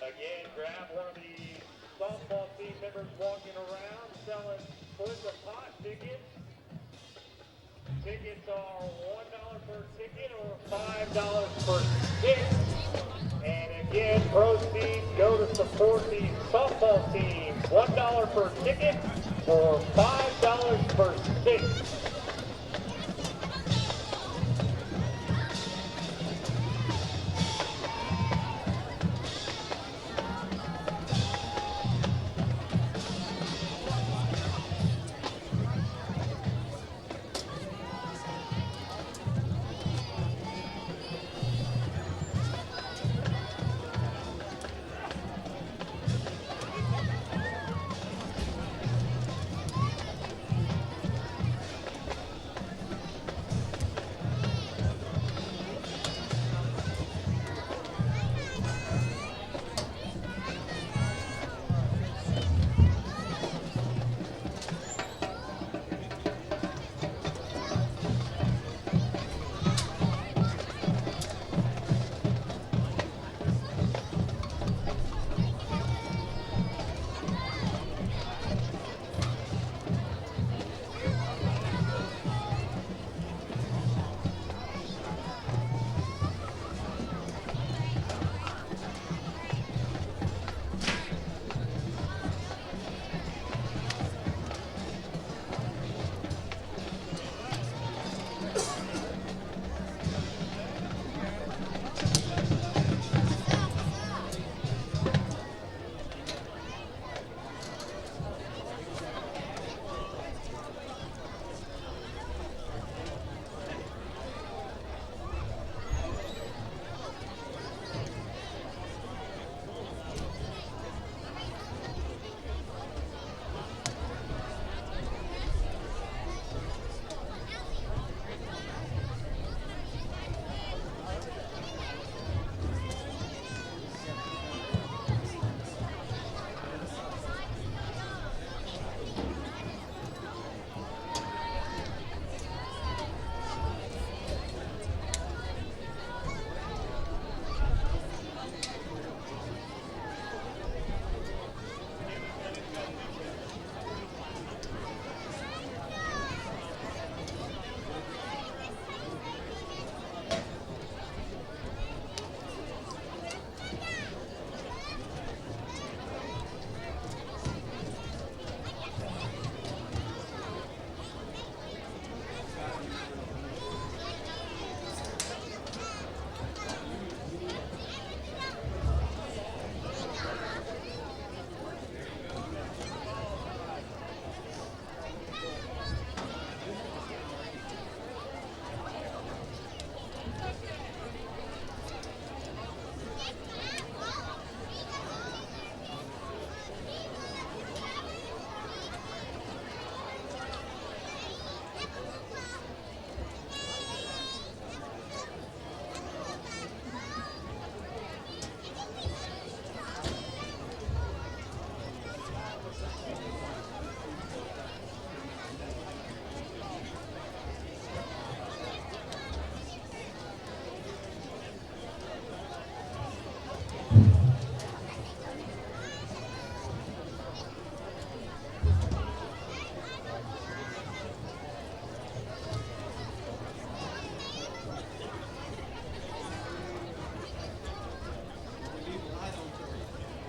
Again, grab one of the softball team members walking around selling flip-a-pot tickets. Tickets are $1 per ticket or $5 per stick. And again, proceeds go to support the softball team. $1 per ticket or $5 per stick.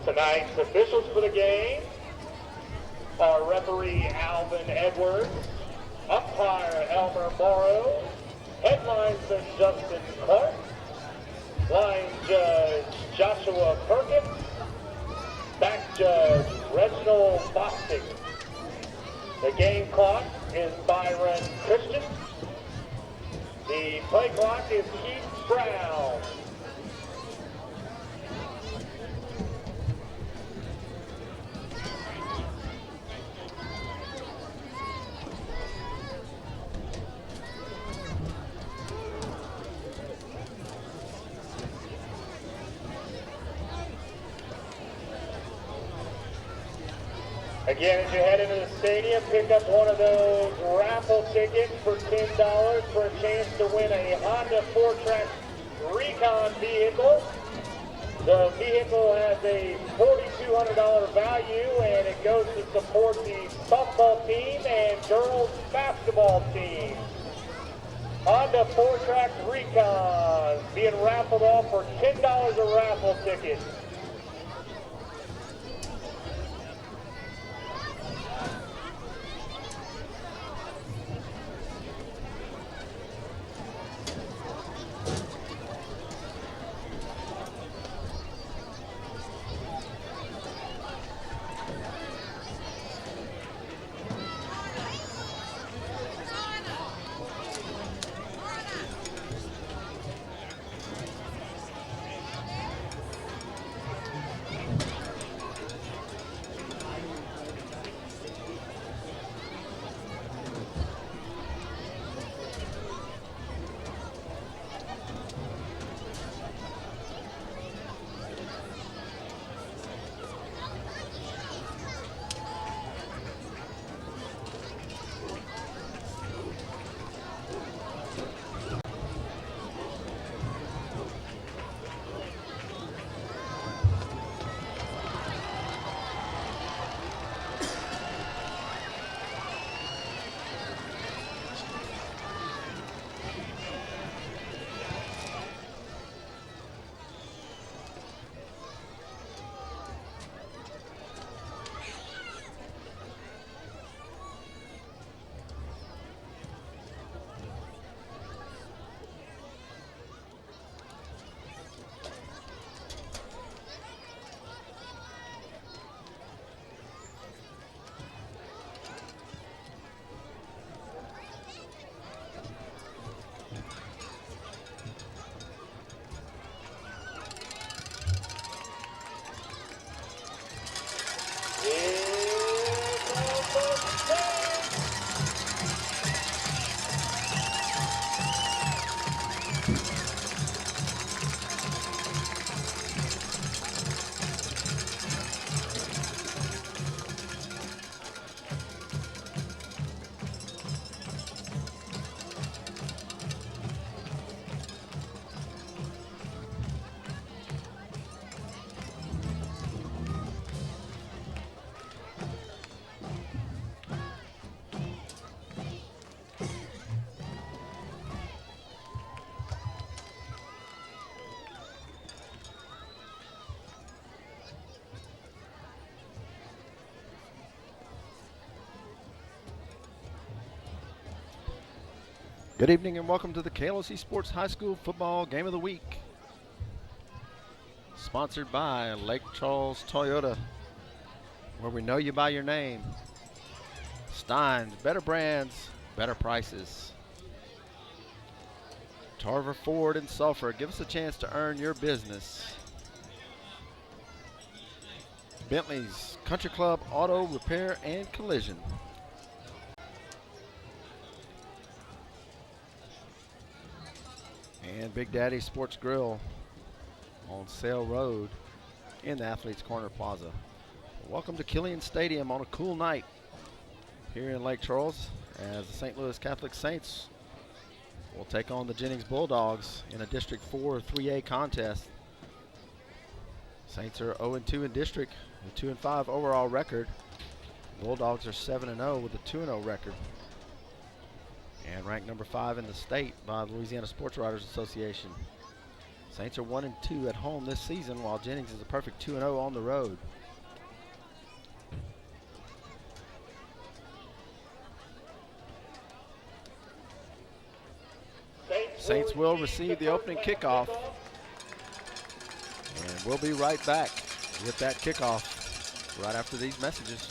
Tonight's officials for the game are referee Alvin Edwards, umpire Elmer Morrow, head linesman Justin Clark, line judge Joshua Perkins, back judge Reginald Bostic. The game clock is Byron Christian. The play clock is Keith Brown. Again, as you head into the stadium, pick up one of those raffle tickets for $10 for a chance to win a Honda 4-Track Recon vehicle. The vehicle has a $4,200 value, and it goes to support the softball team and girls basketball team. Honda 4-track Recon being raffled off for $10 a raffle ticket. Good evening and welcome to the KLOC Sports High School Football Game of the Week. Sponsored by Lake Charles Toyota, where we know you by your name. Stein's, better brands, better prices. Tarver Ford in Sulphur, give us a chance to earn your business. Bentley's Country Club Auto Repair and Collision. And Big Daddy Sports Grill on Sale Road in the Athletes Corner Plaza. Welcome to Killian Stadium on a cool night here in Lake Charles as the St. Louis Catholic Saints will take on the Jennings Bulldogs in a District 4 3A contest. Saints are 0-2 in district, a 2-5 overall record. Bulldogs are 7-0 with a 2-0 record. And ranked number 5 in the state by the Louisiana Sports Writers Association. Saints are 1-2 at home this season, while Jennings is a perfect 2-0 on the road. Saints will receive the opening kickoff. And we'll be right back with that kickoff right after these messages.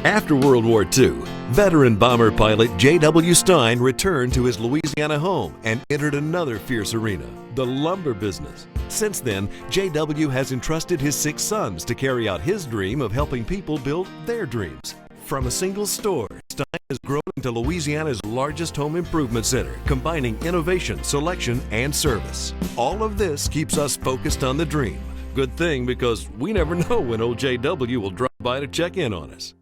After World War II, veteran bomber pilot J.W. Stein returned to his Louisiana home and entered another fierce arena, the lumber business. Since then, J.W. has entrusted his 6 sons to carry out his dream of helping people build their dreams. From a single store, Stein has grown into Louisiana's largest home improvement center, combining innovation, selection, and service. All of this keeps us focused on the dream. Good thing, because we never know when old J.W. will drop by to check in on us.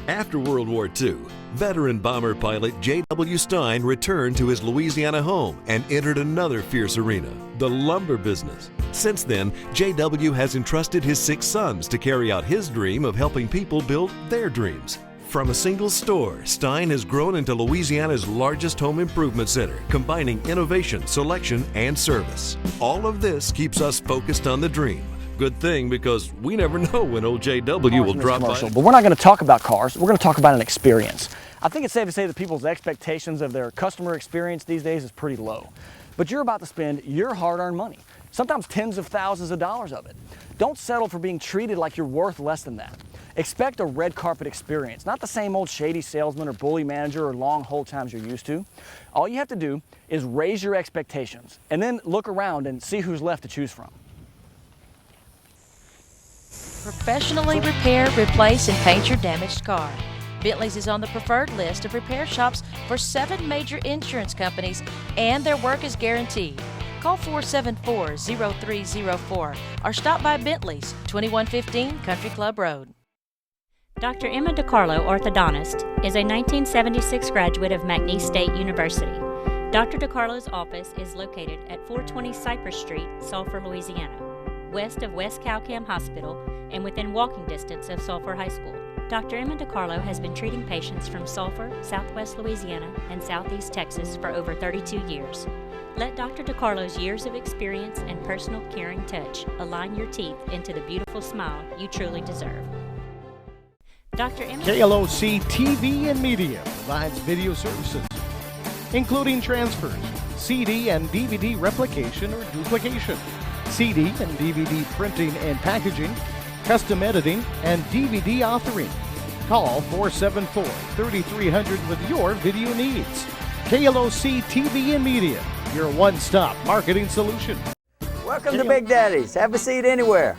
After World War II, veteran bomber pilot J.W. Stein returned to his Louisiana home and entered another fierce arena, the lumber business. Since then, J.W. has entrusted his 6 sons to carry out his dream of helping people build their dreams. From a single store, Stein has grown into Louisiana's largest home improvement center, combining innovation, selection, and service. All of this keeps us focused on the dream. Good thing, because we never know when old JW will drop by. But we're not going to talk about cars. We're going to talk about an experience. I think it's safe to say that people's expectations of their customer experience these days is pretty low. But you're about to spend your hard-earned money, sometimes tens of thousands of dollars of it. Don't settle for being treated like you're worth less than that. Expect a red carpet experience, not the same old shady salesman or bully manager or long hold times you're used to. All you have to do is raise your expectations and then look around and see who's left to choose from. Professionally repair, replace, and paint your damaged car. Bentley's is on the preferred list of repair shops for 7 major insurance companies, and their work is guaranteed. Call 474-0304 or stop by Bentley's, 2115 Country Club Road. Dr. Emma DiCarlo, orthodontist, is a 1976 graduate of McNeese State University. Dr. DiCarlo's office is located at 420 Cypress Street, Sulphur, Louisiana, west of West Cowcam Hospital and within walking distance of Sulphur High School. Dr. Emma DiCarlo has been treating patients from Sulphur, Southwest Louisiana, and Southeast Texas for over 32 years. Let Dr. DiCarlo's years of experience and personal caring touch align your teeth into the beautiful smile you truly deserve. Dr. Emma KLOC TV and Media provides video services, including transfers, CD and DVD replication or duplication, CD and DVD printing and packaging, custom editing, and DVD authoring. Call 474-3300 with your video needs. KLOC TV and Media, your one-stop marketing solution. Welcome to Big Daddy's. Have a seat anywhere.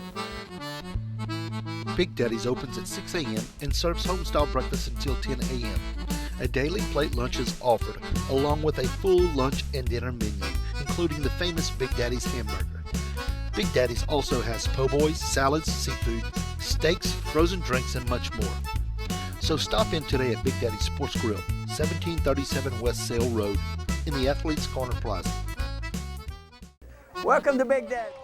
Big Daddy's opens at 6 a.m. and serves home-style breakfast until 10 a.m. A daily plate lunch is offered, along with a full lunch and dinner menu, including the famous Big Daddy's hamburger. Big Daddy's also has po' boys, salads, seafood, steaks, frozen drinks, and much more. So stop in today at Big Daddy's Sports Grill, 1737 West Sale Road, in the Athletes Corner Plaza. Welcome to Big Daddy.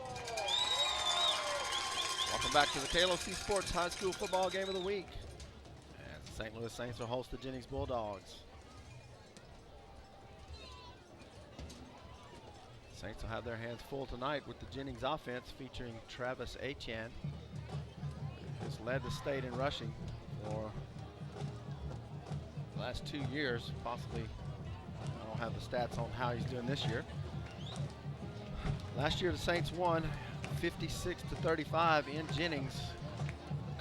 Welcome back to the KLOC Sports High School Football Game of the Week. And the St. Louis Saints will host the Jennings Bulldogs. Saints will have their hands full tonight with the Jennings offense featuring Travis Achan, who's led the state in rushing for the last 2 years, possibly. I don't have the stats on how he's doing this year. Last year the Saints won 56-35 in Jennings.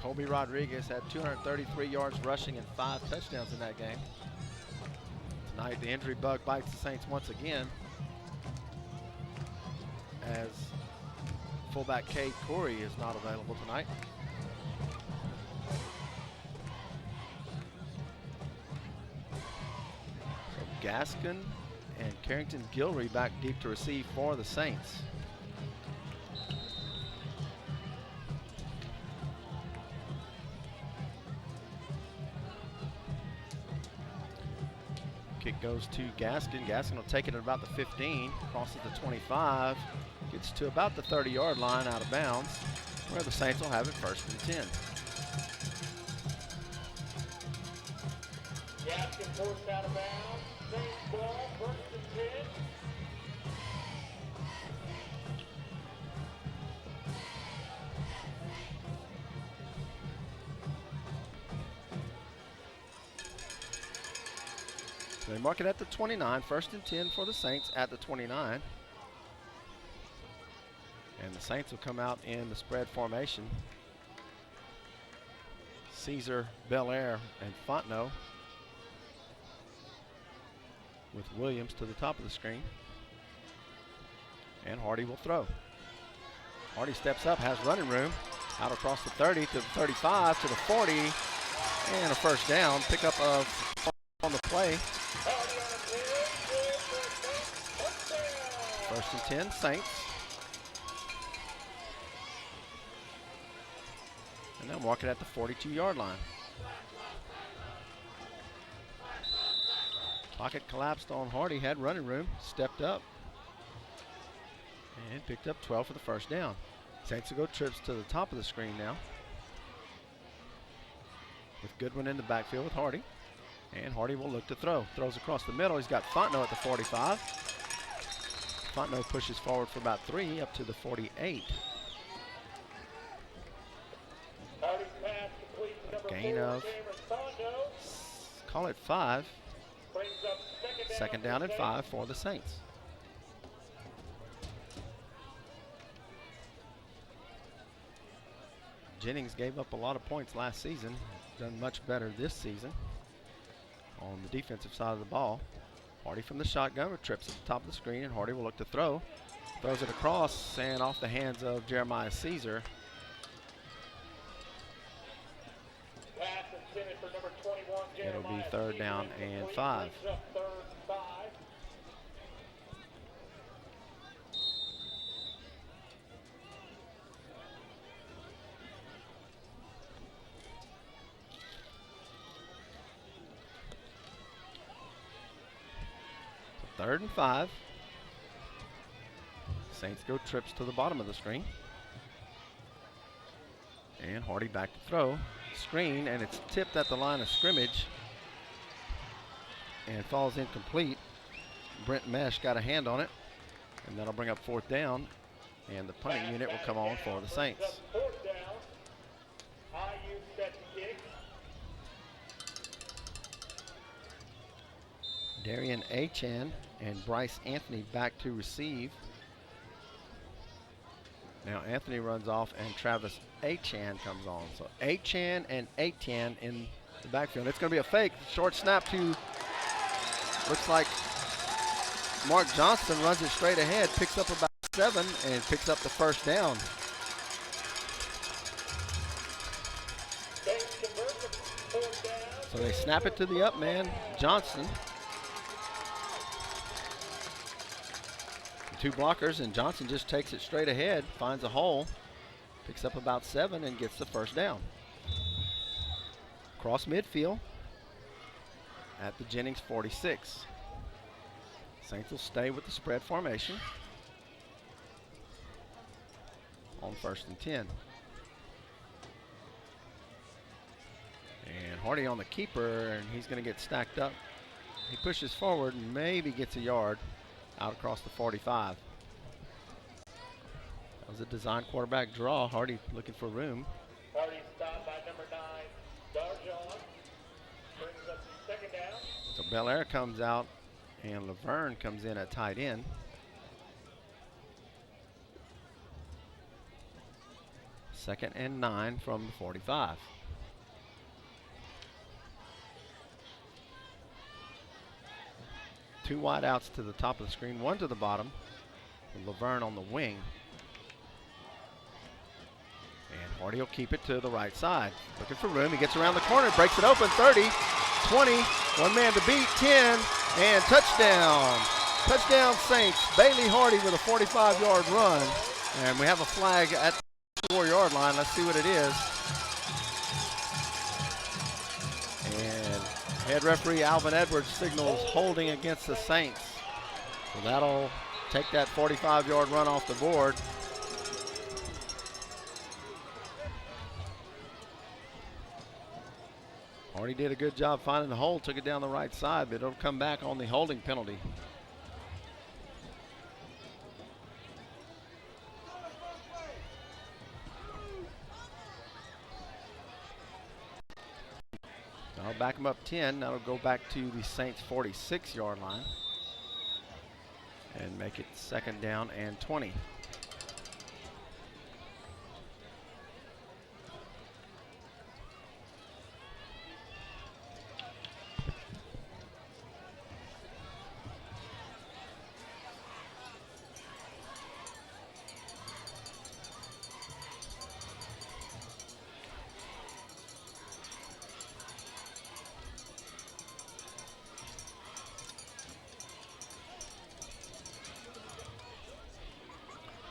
Colby Rodriguez had 233 yards rushing and 5 touchdowns in that game. Tonight the injury bug bites the Saints once again, as fullback Cade Corey is not available tonight. So Gaskin and Carrington Gilry back deep to receive for the Saints. Kick goes to Gaskin. Gaskin will take it at about the 15, crosses the 25, gets to about the 30-yard line out of bounds, where the Saints will have it 1st and 10. Gaskin forced out of bounds. Saints ball, 1st and 10. They mark it at the 29, 1st and 10 for the Saints at the 29. And the Saints will come out in the spread formation. Caesar, Belair, and Fontenot, with Williams to the top of the screen. And Hardy will throw. Hardy steps up, has running room, out across the 30 to the 35 to the 40, and a 1st down. Pickup of on the play. 1st and 10, Saints. And they'll mark it at the 42-yard line. Pocket collapsed on Hardy, had running room, stepped up, and picked up 12 for the first down. Saints will go trips to the top of the screen now, with Goodwin in the backfield with Hardy. And Hardy will look to throw. Throws across the middle. He's got Fontenot at the 45. Fontenot pushes forward for about 3 up to the 48. Gain of, call it 5. Second down and 5 for the Saints. Jennings gave up a lot of points last season. Done much better this season on the defensive side of the ball. Hardy from the shotgun with trips at the top of the screen, and Hardy will look to throw. Throws it across and off the hands of Jeremiah Caesar. It'll be third down and 5. Third and 5. Saints go trips to the bottom of the screen. And Hardy back to throw. Screen, and it's tipped at the line of scrimmage and falls incomplete. Brent Mesh got a hand on it, and that'll bring up fourth down, and the punting unit will come on for the Saints. Darian Achan and Bryce Anthony back to receive. Now Anthony runs off and Travis Achan comes on. So Achan and Achan in the backfield. It's going to be a fake. Short snap to, looks like Mark Johnston, runs it straight ahead, picks up about 7 and picks up the first down. So they snap it to the up man, Johnston. 2 blockers, and Johnson just takes it straight ahead, finds a hole, picks up about 7 and gets the first down. Cross midfield at the Jennings 46. Saints will stay with the spread formation on 1st and 10. And Hardy on the keeper, and he's going to get stacked up. He pushes forward and maybe gets a yard out across the 45. That was a design quarterback draw. Hardy looking for room. Hardy stopped by number 9, Darjon. Brings up the second down. So Belair comes out and Laverne comes in at tight end. Second and 9 from the 45. Two wide outs to the top of the screen, one to the bottom, with Laverne on the wing. And Hardy will keep it to the right side. Looking for room, he gets around the corner, breaks it open, 30, 20, one man to beat, 10, and touchdown. Touchdown Saints. Bailey Hardy with a 45-yard run. And we have a flag at the 4-yard line. Let's see what it is. Head referee Alvin Edwards signals holding against the Saints. So that'll take that 45-yard run off the board. Hardy did a good job finding the hole, took it down the right side, but it'll come back on the holding penalty. I'll back them up 10. That'll go back to the Saints 46-yard line and make it second down and 20.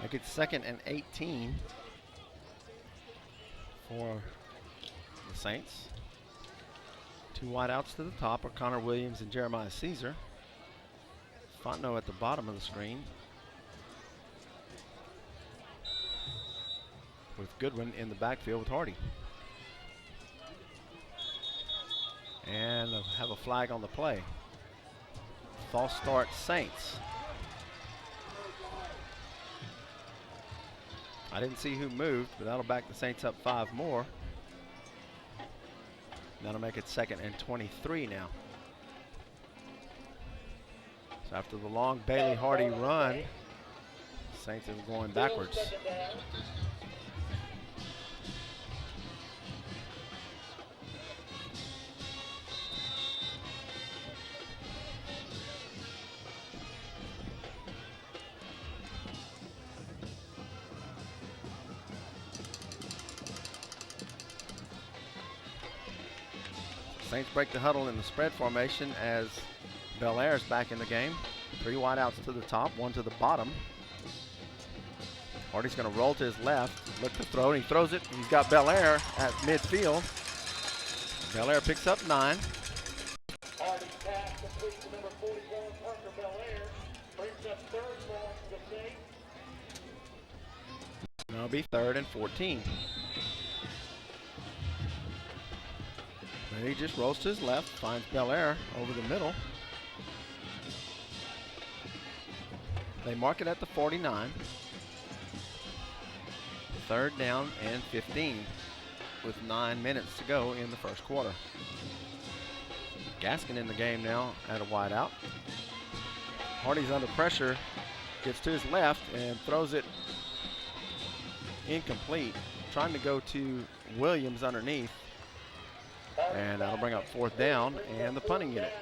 Make it second and 18 for the Saints. Two wideouts to the top are Connor Williams and Jeremiah Caesar. Fontenot at the bottom of the screen, with Goodwin in the backfield with Hardy. And they'll have a flag on the play. False start Saints. I didn't see who moved, but that'll back the Saints up 5 more. That'll make it 2nd and 23 now. So after the long Bailey Hardy run, Saints are going backwards. Saints break the huddle in the spread formation as Bel Air's back in the game. 3 wideouts to the top, 1 to the bottom. Hardy's going to roll to his left, look to throw, and he throws it. He's got Bel Air at midfield. Bel Air picks up 9. Hardy's pass complete to number 41, Parker Bel Air. Brings up 3rd ball to the Saints. That'll be 3rd and 14. And he just rolls to his left, finds Bel Air over the middle. They mark it at the 49. 3rd down and 15 with 9 minutes to go in the first quarter. Gaskin in the game now at a wide out. Hardy's under pressure, gets to his left and throws it incomplete. Trying to go to Williams underneath. And that'll bring up 4th down and the punting unit.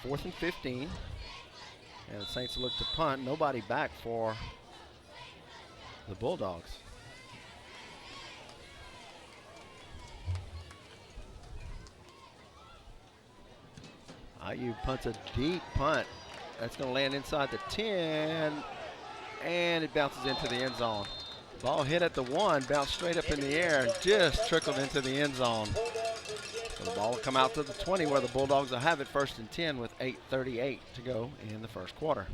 Fourth and 15. And the Saints look to punt. Nobody back for the Bulldogs. IU punts a deep punt. That's going to land inside the 10, and it bounces into the end zone. Ball hit at the 1, bounced straight up in the air, and just trickled into the end zone. So the ball will come out to the 20 where the Bulldogs will have it 1st and 10 with 8:38 to go in the first quarter.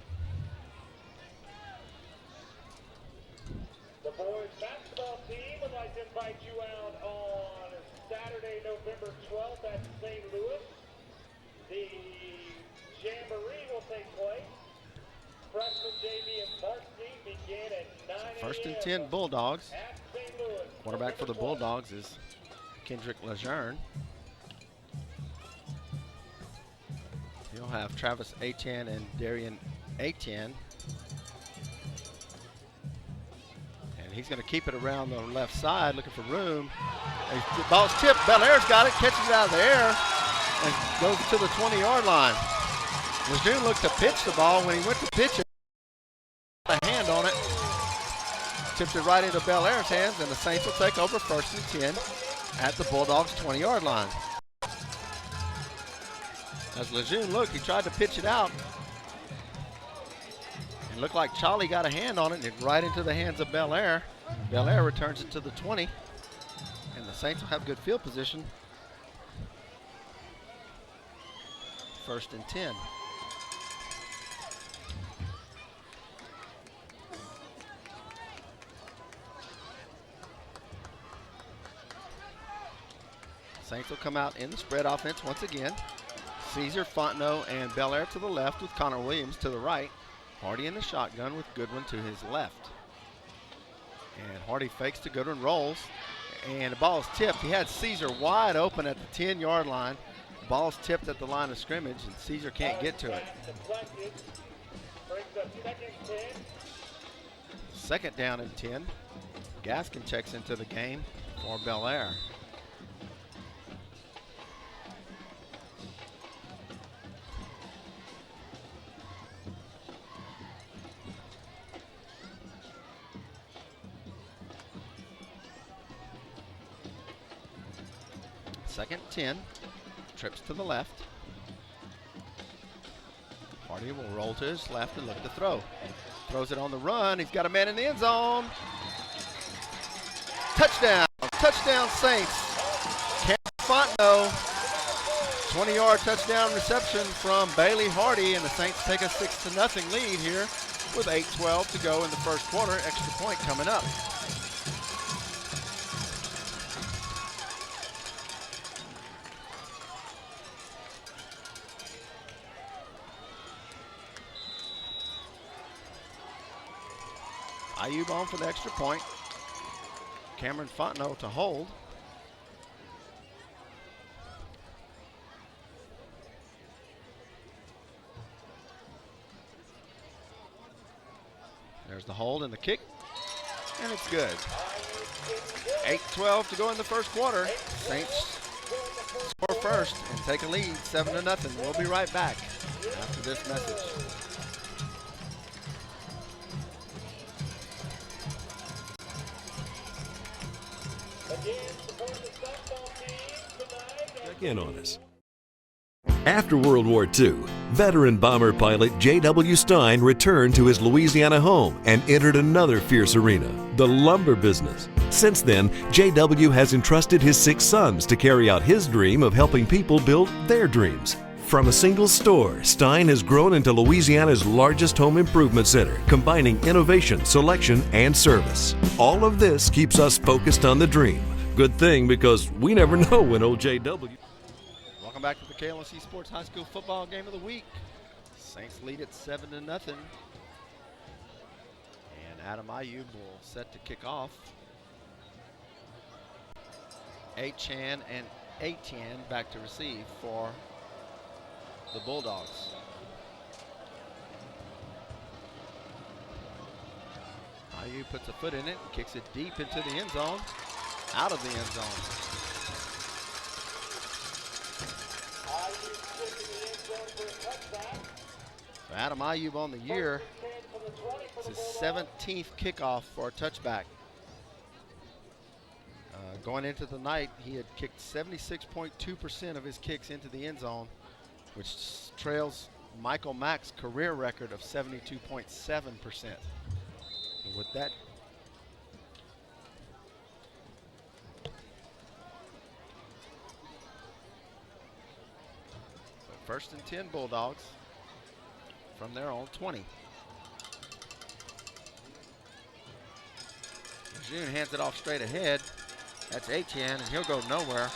The boys basketball team would like to invite you out on Saturday, November 12th at St. Louis. The Jamboree will take place. Freshman, JV, and varsity begin at 9 a.m. 1st and 10 Bulldogs. at St. Louis. Quarterback for the Bulldogs is Kendrick Lejeune. He'll have Travis Etienne and Darian Etienne. And he's going to keep it around the left side, looking for room. The ball's tipped. Bel Air's got it, catches it out of the air, and goes to the 20-yard line. Lejeune looked to pitch the ball. When he went to pitch it, a hand on it, tipped it right into Bel Air's hands, and the Saints will take over 1st and 10 at the Bulldogs' 20-yard line. As Lejeune looked, he tried to pitch it out. It looked like Charlie got a hand on it, and it right into the hands of Bel Air. Bel Air returns it to the 20, and the Saints will have good field position. 1st and 10. Saints will come out in the spread offense once again. Caesar, Fontenot, and Bel Air to the left with Connor Williams to the right. Hardy in the shotgun with Goodwin to his left. And Hardy fakes to Goodwin, rolls, and the ball is tipped. He had Caesar wide open at the 10-yard line. Ball's tipped at the line of scrimmage, and Caesar can't get to it. 2nd down and 10. Gaskin checks into the game for Bel Air. Second 10, trips to the left. Hardy will roll to his left and look to throw. Throws it on the run. He's got a man in the end zone. touchdown. Touchdown Saints. Cameron Fontenot, 20-yard touchdown reception from Bailey Hardy, and the Saints take a 6-0 lead here with 8:12 to go in the first quarter. Extra point coming up. Ayub on for the extra point. Cameron Fontenot to hold. There's the hold and the kick, and it's good. 8:12 to go in the first quarter. Saints score first and take a lead, 7-0. We'll be right back after this message. Check in on us. After World War II, veteran bomber pilot J.W. Stein returned to his Louisiana home and entered another fierce arena, the lumber business. Since then, J.W. has entrusted his 6 sons to carry out his dream of helping people build their dreams. From a single store, Stein has grown into Louisiana's largest home improvement center, combining innovation, selection, and service. All of this keeps us focused on the dream. Good thing, because we never know when old J.W. Welcome back to the KLOC Sports High School Football Game of the Week. Saints lead at 7-0. And Adam Ayub will set to kick off. Achan and Etienne back to receive for the Bulldogs. Ayub puts a foot in it, kicks it deep into the end zone, out of the end zone. So Adam Ayub on the year. It's his 17th kickoff for a touchback. Going into the night, he had kicked 76.2% of his kicks into the end zone, which trails Michael Mack's career record of 72.7%. And with that, so 1st and 10 Bulldogs from their own 20. June hands it off straight ahead. That's Etienne, and he'll go nowhere.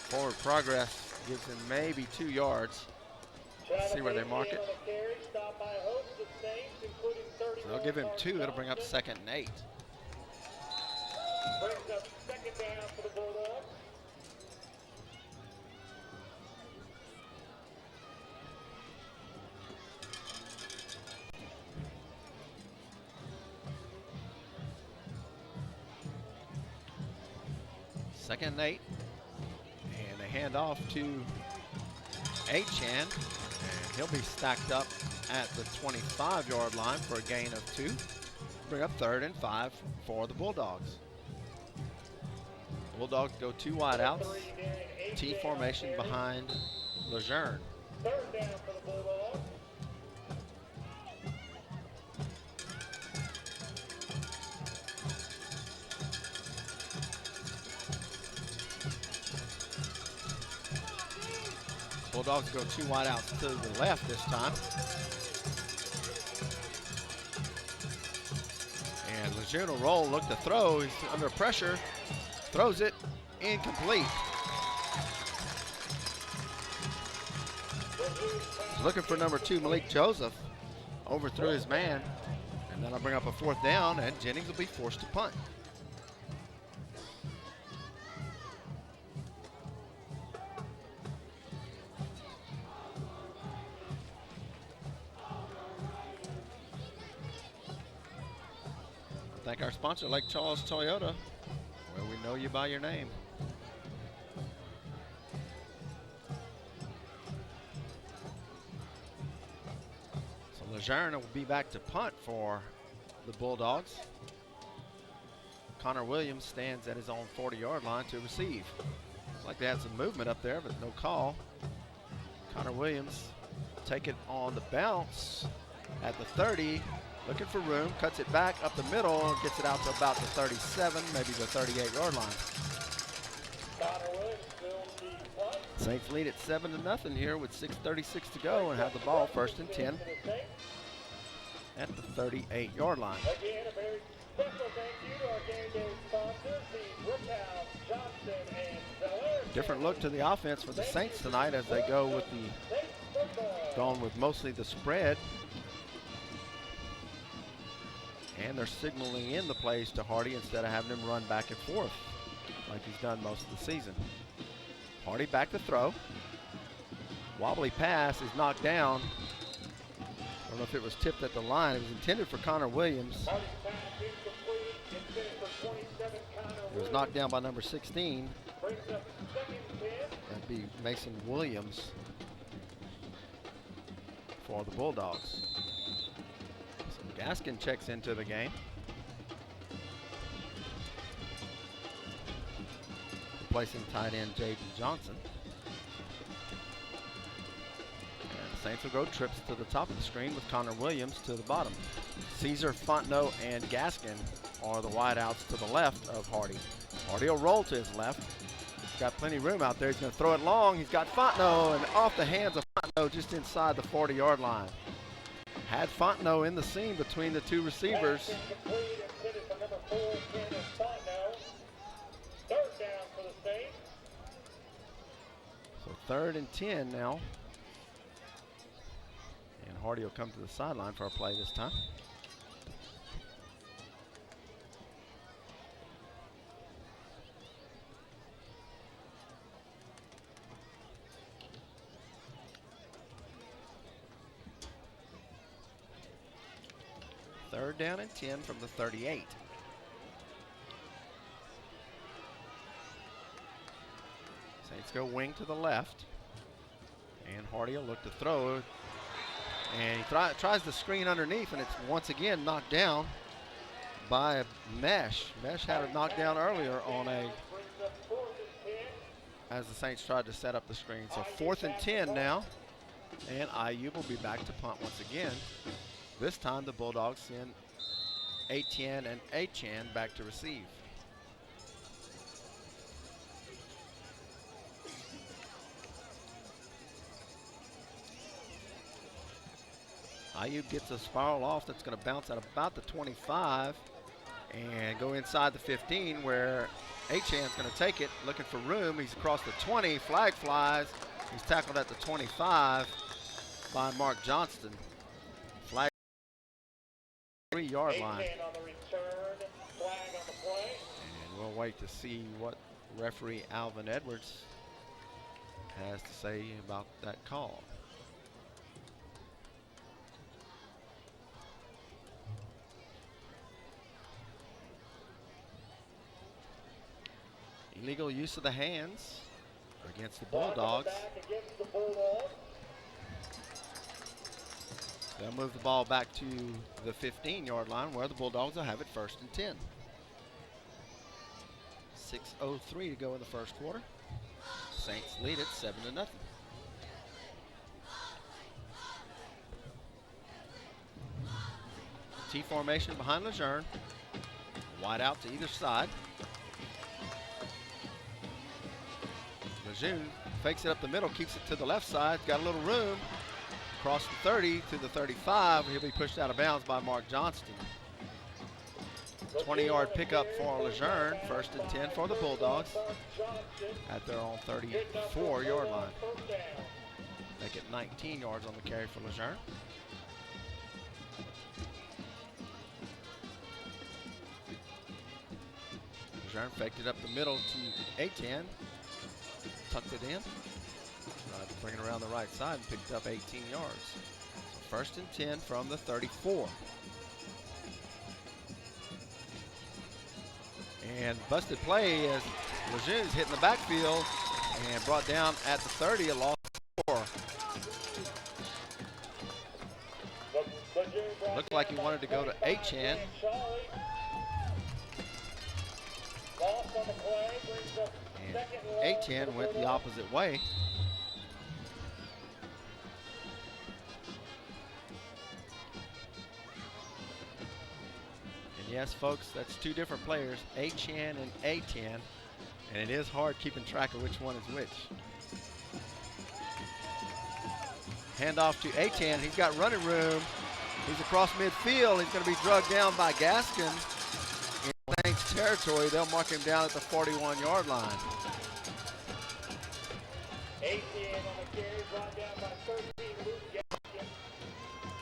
Forward progress gives him maybe 2 yards. Let's see where they mark it. So they'll give him 2. It'll bring up 2nd and 8. Brings up 2nd down for the Bulldogs. Second and 8. And they hand off to Achan. And he'll be stacked up at the 25-yard line for a gain of 2. Bring up 3rd and 5 for the Bulldogs. Bulldogs go 2 wideouts. T formation behind Lejeune. 3rd down for the Bulldogs. Bulldogs go 2 wideouts to the left this time. And Lejeune will roll, look to throw. He's under pressure. Throws it, incomplete. He's looking for number 2, Malik Joseph. Overthrew his man. And that'll bring up a 4th down, and Jennings will be forced to punt. Thank our sponsor, Lake Charles Toyota, where we know you by your name. So Lejeune will be back to punt for the Bulldogs. Connor Williams stands at his own 40-yard line to receive. Looks like they had some movement up there, but no call. Connor Williams take it on the bounce at the 30. Looking for room, cuts it back up the middle, and gets it out to about the 37, maybe the 38-yard line. Saints lead at 7-0 here with 6:36 to go and have the ball 1st and 10 at the 38-yard line. Again, a very special thank you to our game day sponsors, the Brookhouse, Johnson, and Zeller. Different look to the offense for the Saints tonight as they go with going with mostly the spread. And they're signaling in the plays to Hardy instead of having him run back and forth like he's done most of the season. Hardy back to throw. Wobbly pass is knocked down. I don't know if it was tipped at the line. It was intended for Connor Williams. It was knocked down by number 16. That'd be Mason Williams for the Bulldogs. Gaskin checks into the game. Replacing tight end Jaden Johnson. And the Saints will go trips to the top of the screen with Connor Williams to the bottom. Caesar, Fontenot, and Gaskin are the wideouts to the left of Hardy. Hardy will roll to his left. He's got plenty of room out there. He's going to throw it long. He's got Fontenot, and off the hands of Fontenot just inside the 40-yard line. Had Fontenot in the seam between the two receivers. So 3rd and 10 now. And Hardy will come to the sideline for a play this time. Third down and 10 from the 38. Saints go wing to the left. And Hardy will look to throw. And he tries to screen underneath, and it's once again knocked down by Mesh. Mesh had it knocked down earlier on as the Saints tried to set up the screen. So 4th and 10 now. And IU will be back to punt once again. This time the Bulldogs send Etienne and Achan back to receive. IU gets a spiral off that's going to bounce at about the 25 and go inside the 15 where Achan's going to take it, looking for room. He's across the 20, flag flies. He's tackled at the 25 by Mark Johnston. 3-yard line. And we'll wait to see what referee Alvin Edwards has to say about that call. Illegal use of the hands against the Bulldogs. They'll move the ball back to the 15-yard line where the Bulldogs will have it 1st and 10. 6:03 to go in the first quarter. Saints lead it 7-0. T formation behind Lejeune. Wide out to either side. Lejeune fakes it up the middle, keeps it to the left side, got a little room. Across the 30 to the 35, he'll be pushed out of bounds by Mark Johnston. 20-yard pickup for Lejeune, 1st and 10 for the Bulldogs at their own 34-yard line. Make it 19 yards on the carry for Lejeune. Lejeune faked it up the middle to Etienne, tucked it in. Bring it around the right side and picked up 18 yards. So 1st and 10 from the 34. And busted play as Lejeune's hitting the backfield and brought down at the 30, a loss of 4. Looked like he wanted to go to Achan. And Achan went the opposite way. Yes, folks, that's two different players, A-Chan and A-Tan, and it is hard keeping track of which one is which. Handoff to A-Tan. He's got running room. He's across midfield. He's going to be drugged down by Gaskin in Saints territory. They'll mark him down at the 41-yard line. A-Tan on the carry, brought down by 13, Luke Gaskin.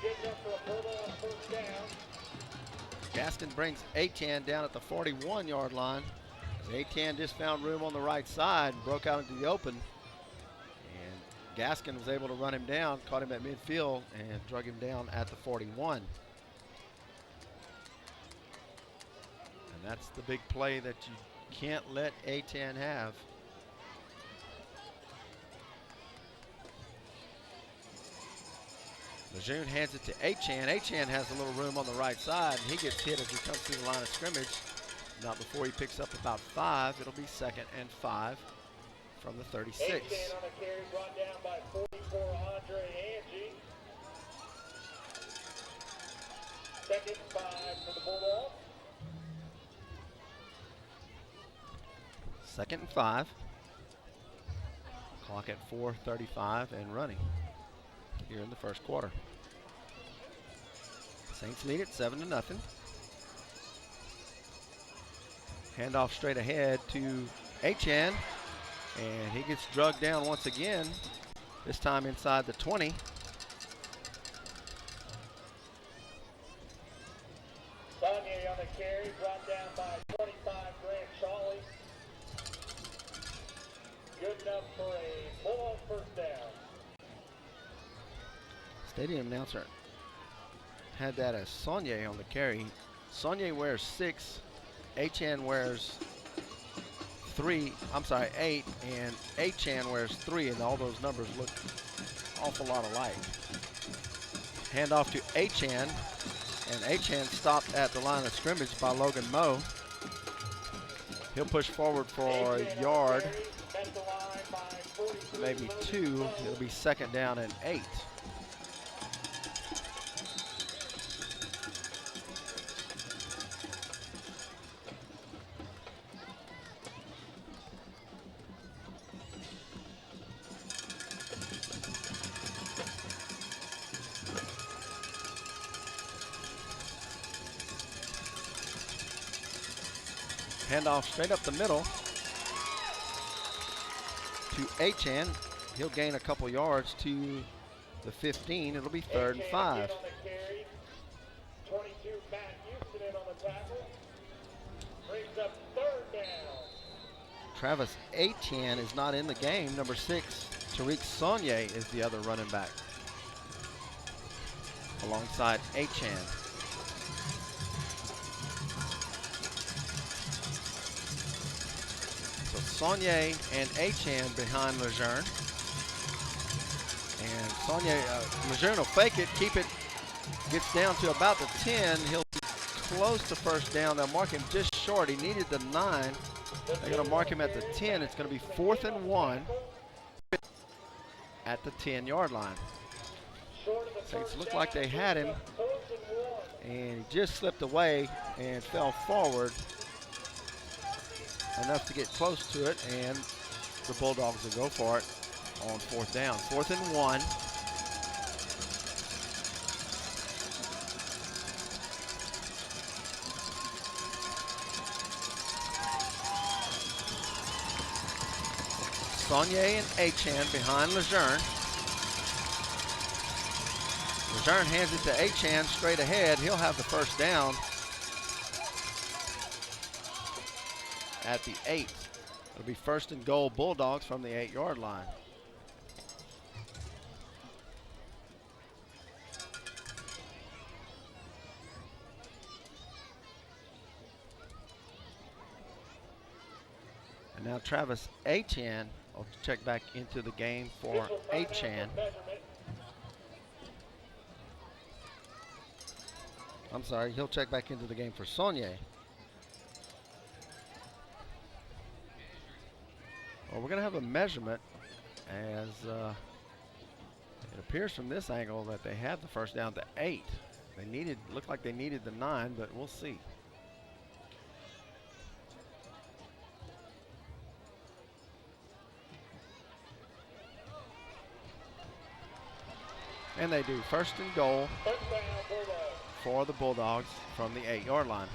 Good enough for a Bulldog first down. Gaskin brings A-Tan down at the 41-yard line. A-Tan just found room on the right side, broke out into the open. And Gaskin was able to run him down, caught him at midfield, and drug him down at the 41. And that's the big play that you can't let A-Tan have. Lejeune hands it to A-Chan. A-Chan has a little room on the right side, and he gets hit as he comes through the line of scrimmage. Not before he picks up about 5. It'll be 2nd and 5 from the 36. A-Chan on the carry, brought down by 44, Andre Angie. 2nd and 5 for the Bulldogs. 2nd and 5. Clock at 4:35 and running here in the first quarter. Saints lead it 7-0. Handoff straight ahead to A-Chan, and he gets drugged down once again, this time inside the 20. Sonye on the carry, brought down by 25, Grant Shawley. Good enough for a Bulldog first down. Stadium announcer had that as Sonye on the carry. Sonye wears 6, A-Chan wears 8, and A-Chan wears 3, and all those numbers look awful lot alike. Handoff to A-Chan, and A-Chan stopped at the line of scrimmage by Logan Moe. He'll push forward for a yard, maybe 2. It'll be 2nd down and 8. Handoff straight up the middle to A-Chan. He'll gain a couple yards to the 15. It'll be 3rd and 5. 22, Matt Houston in on the tackle. Brings up 3rd down. Travis A-Chan is not in the game. Number 6, Tariq Sonye is the other running back alongside A-Chan. Sonye and A-Chan behind Lejeune. And Sonye, Lejeune will fake it, keep it, gets down to about the 10. He'll be close to first down. They'll mark him just short. He needed the 9. They're going to mark him at the 10. It's going to be 4th and 1 at the 10-yard line. Saints looked like they had him, and he just slipped away and fell forward enough to get close to it, and the Bulldogs will go for it on 4th down. 4th and 1. Sonye and A-Chan behind Lejeune. Lejeune hands it to A-Chan straight ahead. He'll have the first down at the 8. It'll be 1st and goal Bulldogs from the 8-yard line. And now Travis A-Chan will check back into the game for A-Chan. I'm sorry, he'll check back into the game for Sonye. Well, we're going to have a measurement as it appears from this angle that they had the first down to 8. They looked like they needed the 9, but we'll see. And they do. First and goal Touchdown, Bulldogs. for the Bulldogs from the 8-yard line.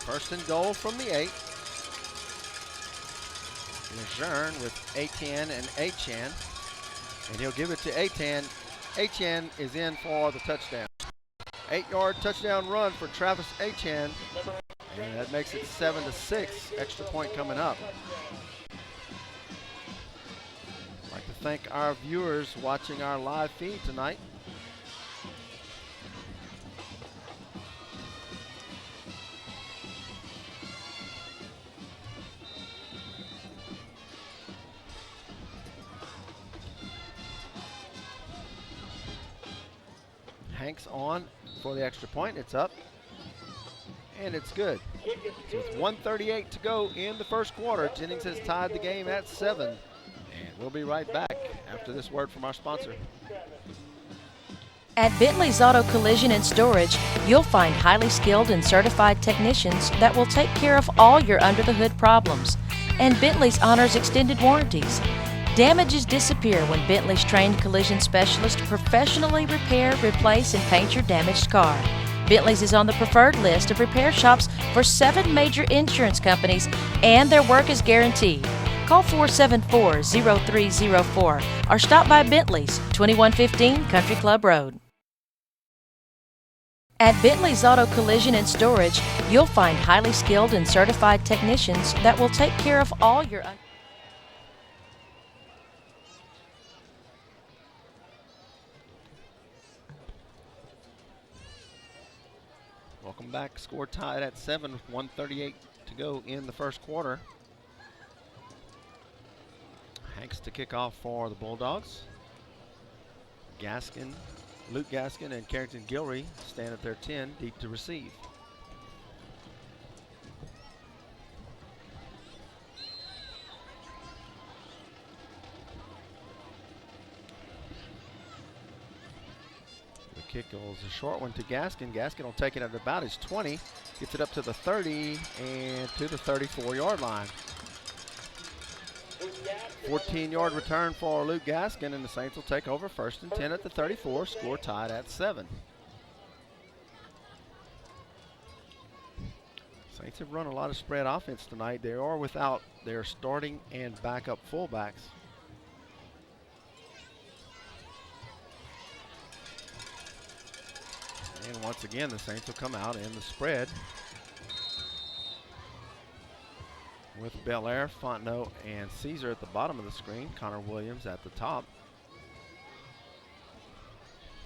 First and goal from the 8. Lejeune with Etienne and Achan. And he'll give it to Etienne. Achan is in for the touchdown. 8-yard touchdown run for Travis Achan. And that makes it 7-6. Extra point coming up. I'd like to thank our viewers watching our live feed tonight. Hanks on for the extra point. It's up. And it's good. So it's 1:38 to go in the first quarter. Jennings has tied the game at 7. And we'll be right back after this word from our sponsor. At Bentley's Auto Collision and Storage, you'll find highly skilled and certified technicians that will take care of all your under-the-hood problems. And Bentley's honors extended warranties. Damages disappear when Bentley's trained collision specialists professionally repair, replace, and paint your damaged car. Bentley's is on the preferred list of repair shops for 7 major insurance companies, and their work is guaranteed. Call 474-0304 or stop by Bentley's, 2115 Country Club Road. At Bentley's Auto Collision and Storage, you'll find highly skilled and certified technicians that will take care of all your Welcome back. Score tied at 7 with 1:38 to go in the first quarter. Hanks to kick off for the Bulldogs. Luke Gaskin and Carrington Gilry stand at their 10, deep to receive. The kick goes a short one to Gaskin. Gaskin will take it at about his 20, gets it up to the 30 and to the 34-yard line. 14-yard return for Luke Gaskin, and the Saints will take over first and 10 at the 34. Score tied at 7. Saints have run a lot of spread offense tonight. They are without their starting and backup fullbacks. And once again, the Saints will come out in the spread with Belair, Fontenot, and Caesar at the bottom of the screen. Connor Williams at the top.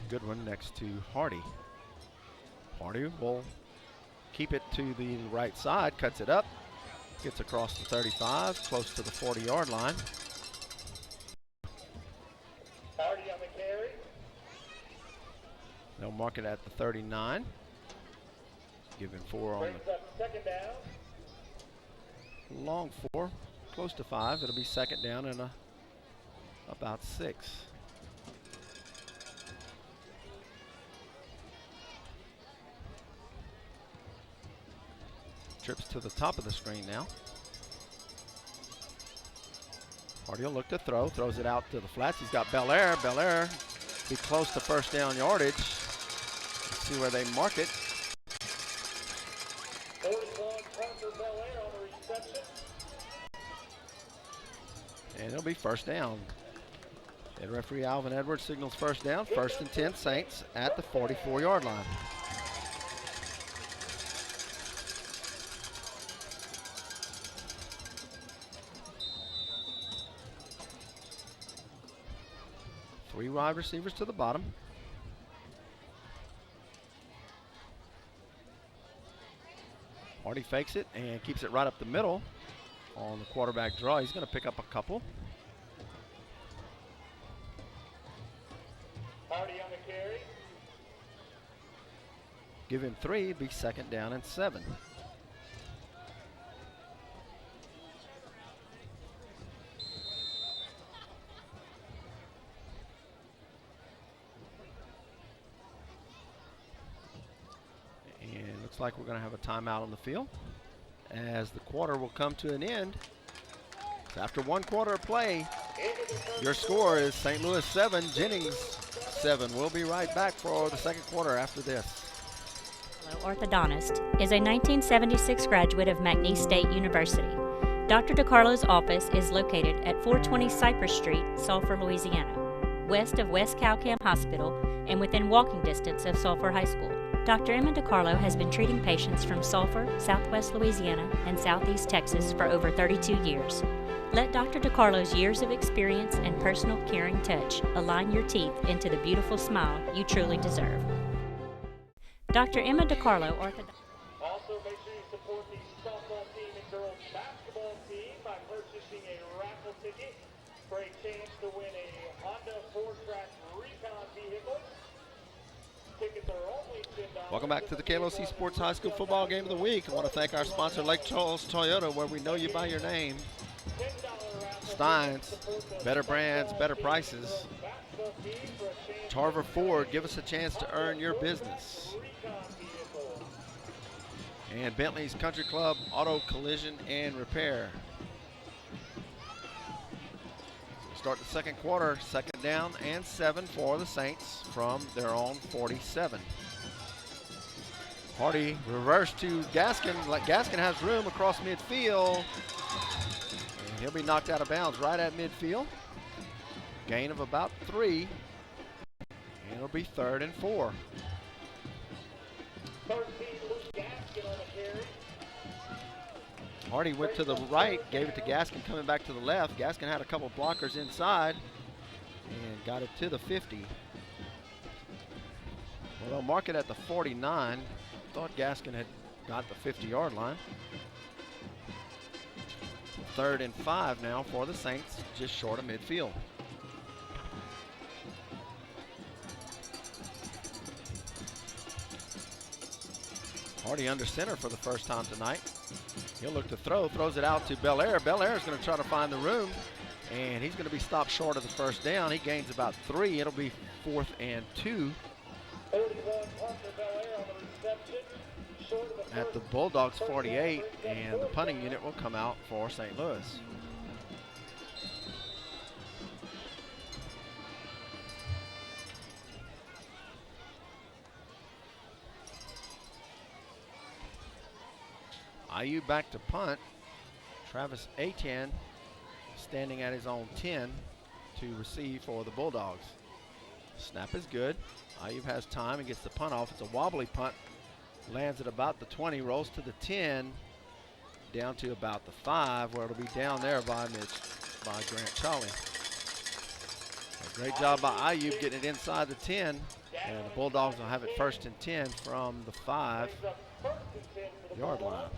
Goodwin next to Hardy. Hardy will keep it to the right side, cuts it up, gets across the 35, close to the 40-yard line. Hardy on the carry. They'll mark it at the 39. Giving 4 on Brings up second down. the long 4, close to 5. It'll be second down and about 6. Trips to the top of the screen now. Hardy will look to throw, throws it out to the flats. He's got Belair. Belair be close to first down yardage. Let's see where they mark it. 41 Parker Belair on the reception. And it'll be first down. Head referee Alvin Edwards signals first down. First and 10 Saints at the 44-yard line. Three wide receivers to the bottom. Hardy fakes it and keeps it right up the middle on the quarterback draw. He's going to pick up a couple. Hardy on the carry. Give him 3, it'd be second down and 7. Looks like we're going to have a timeout on the field as the quarter will come to an end. So after 1 quarter of play, your score is St. Louis 7, Jennings 7. We'll be right back for the second quarter after this. Orthodontist is a 1976 graduate of McNeese State University. Dr. DiCarlo's office is located at 420 Cypress Street, Sulphur, Louisiana, west of West Cowcam Hospital and within walking distance of Sulphur High School. Dr. Emma DiCarlo has been treating patients from Sulphur, Southwest Louisiana, and Southeast Texas for over 32 years. Let Dr. DiCarlo's years of experience and personal caring touch align your teeth into the beautiful smile you truly deserve. Dr. Emma DiCarlo, orthodontist. Also, make sure you support the softball team and girls basketball team by purchasing a raffle ticket for a chance to win a Honda 4-track Recon vehicle. Tickets are only $10. Welcome back to the KLOC Sports High School Football Game of the Week. I want to thank our sponsor, Lake Charles Toyota, where we know you by your name. Steins, better brands, better prices. Tarver Ford, give us a chance to earn your business. And Bentley's Country Club Auto Collision and Repair. Start the second quarter, second down and 7 for the Saints from their own 47. Hardy reverse to Gaskin. Gaskin has room across midfield. And he'll be knocked out of bounds right at midfield. Gain of about 3. And it'll be 3rd and 4. Hardy went to the right, gave it to Gaskin, coming back to the left. Gaskin had a couple blockers inside and got it to the 50. Well, they'll mark it at the 49. Thought Gaskin had got the 50-yard line. 3rd and 5 now for the Saints, just short of midfield. Hardy under center for the first time tonight. He'll look to throw, throws it out to Belair. Belair is going to try to find the room, and he's going to be stopped short of the first down. He gains about 3. It'll be 4th and 2. At the Bulldogs 48, and the punting unit will come out for St. Louis. IU back to punt. Travis Etienne standing at his own 10 to receive for the Bulldogs. Snap is good. IU has time and gets the punt off. It's a wobbly punt. Lands at about the 20, rolls to the 10, down to about the 5, where it'll be down there by Grant Charlie. A great job by IU getting it inside the 10, and the Bulldogs will have it 1st and 10 from the 5-yard line.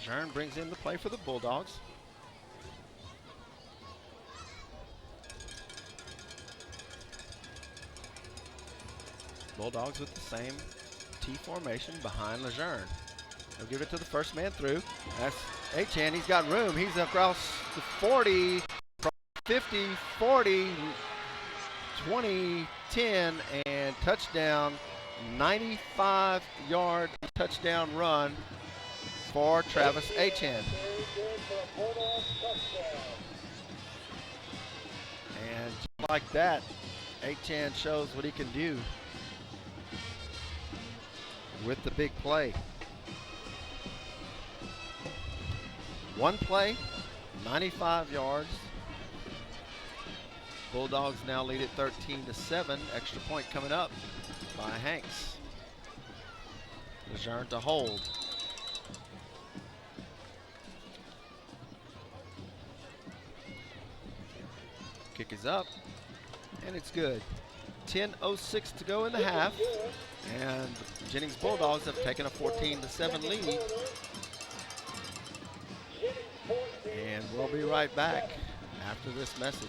Lejeune brings in the play for the Bulldogs. Bulldogs with the same T formation behind Lejeune. They'll give it to the first man through. That's Etienne. He's got room. He's across the 40, 50, 40, 20, 10, and touchdown. 95-yard touchdown run for Travis Etienne. And just like that, Etienne shows what he can do with the big play. One play, 95 yards. Bulldogs now lead it 13-7. Extra point coming up by Hanks. Lejeune to hold. Kick is up, and it's good. 10:06 to go in the half, and Jennings Bulldogs have taken a 14-7 lead. And we'll We'll be right back after this message.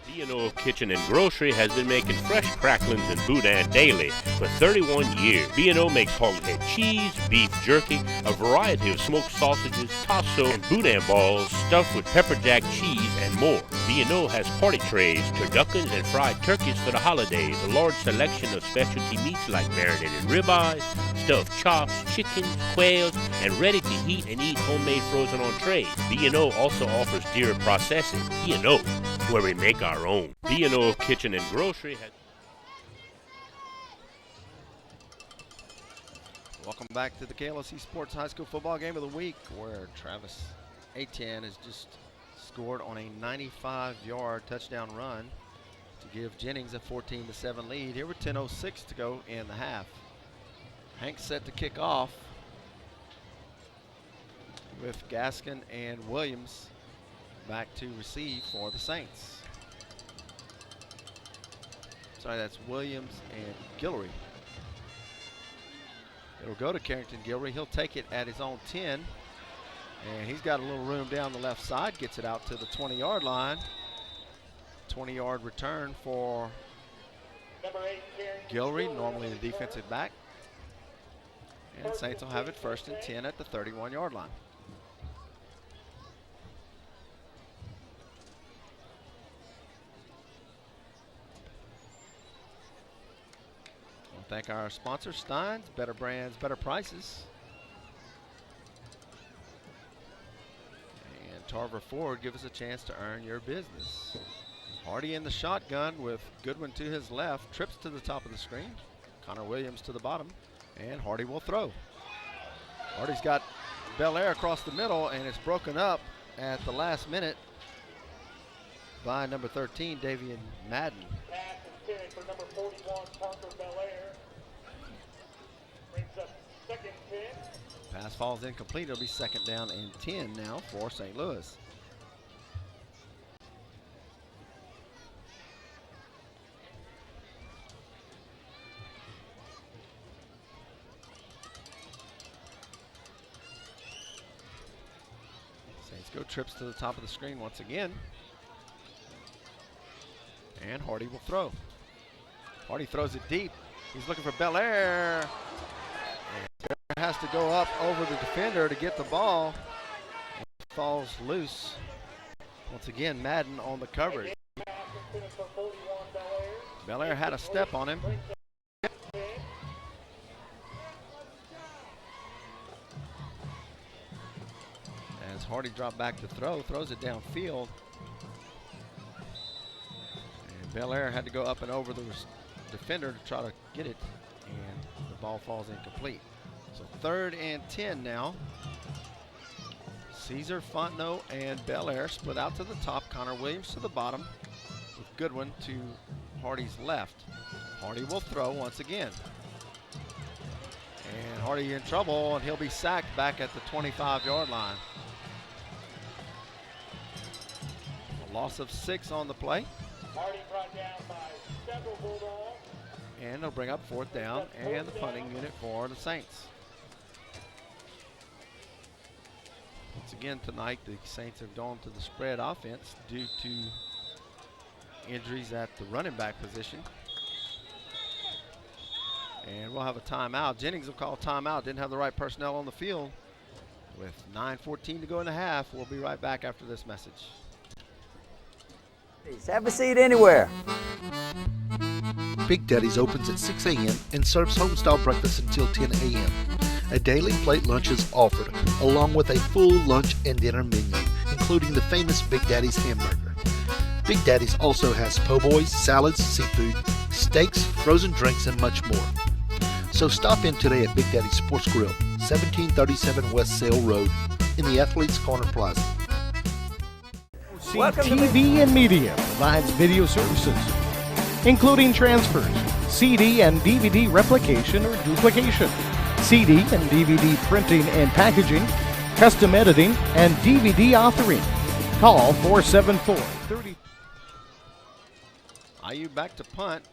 B&O Kitchen and Grocery has been making fresh cracklings and boudin daily for 31 years. B&O makes hog head cheese, beef jerky, a variety of smoked sausages, tasso, and boudin balls stuffed with pepper jack cheese and more. B&O has party trays, turduckens, and fried turkeys for the holidays, a large selection of specialty meats like marinated ribeyes, stuffed chops, chickens, quails, and ready-to-heat and eat homemade frozen entrees. B&O also offers deer processing. B&O, where we make our own. B&O Kitchen and Grocery has... Welcome back to the KLOC Sports High School Football Game of the Week, where Travis Etienne has just scored on a 95-yard touchdown run to give Jennings a 14-7 lead. Here with 10:06 to go in the half. Hank's set to kick off with Gaskin and Williams back to receive for the Saints. Sorry, that's Williams and Guillory. It'll go to Carrington Guillory. He'll take it at his own 10. And he's got a little room down the left side. Gets it out to the 20-yard line. 20-yard return for Guillory, normally the defensive back. And Saints will have it 1st and 10 at the 31-yard line. Thank our sponsor, Stein's, better brands, better prices. And Tarver Ford, give us a chance to earn your business. Hardy in the shotgun with Goodwin to his left, trips to the top of the screen. Connor Williams to the bottom, and Hardy will throw. Hardy's got Belair across the middle, and it's broken up at the last minute by number 13, Davian Madden. Pass intended for number 41, Parker Belair. Brings up 2nd and 10. Pass falls incomplete. It'll be 2nd down and 10 now for St. Louis. Saints go trips to the top of the screen once again. And Hardy will throw. Hardy throws it deep. He's looking for Belair. And has to go up over the defender to get the ball. It falls loose. Once again, Madden on the coverage. Belair had a step on him. As Hardy dropped back to throw, throws it downfield. And Belair had to go up and over the defender to try to get it, and the ball falls incomplete. So 3rd and 10 now. Caesar, Fontenot, and Belair split out to the top. Connor Williams to the bottom with Goodwin to Hardy's left. Hardy will throw once again. And Hardy in trouble, and he'll be sacked back at the 25-yard line. A loss of 6 on the play. Hardy brought down by several Bulldogs. And they'll bring up 4th down and the punting unit for the Saints. Once again tonight, the Saints have gone to the spread offense due to injuries at the running back position. And we'll have a timeout. Jennings will call timeout. Didn't have the right personnel on the field. With 9:14 to go in the half, we'll be right back after this message. Have a seat anywhere. Big Daddy's opens at 6 a.m. and serves home-style breakfast until 10 a.m. A daily plate lunch is offered, along with a full lunch and dinner menu, including the famous Big Daddy's hamburger. Big Daddy's also has po' boys, salads, seafood, steaks, frozen drinks, and much more. So stop in today at Big Daddy's Sports Grill, 1737 West Sale Road, in the Athletes Corner Plaza. TV and Media provides video services, including transfers, CD and DVD replication or duplication, CD and DVD printing and packaging, custom editing, and DVD authoring. Call 474-30. IU back to punt.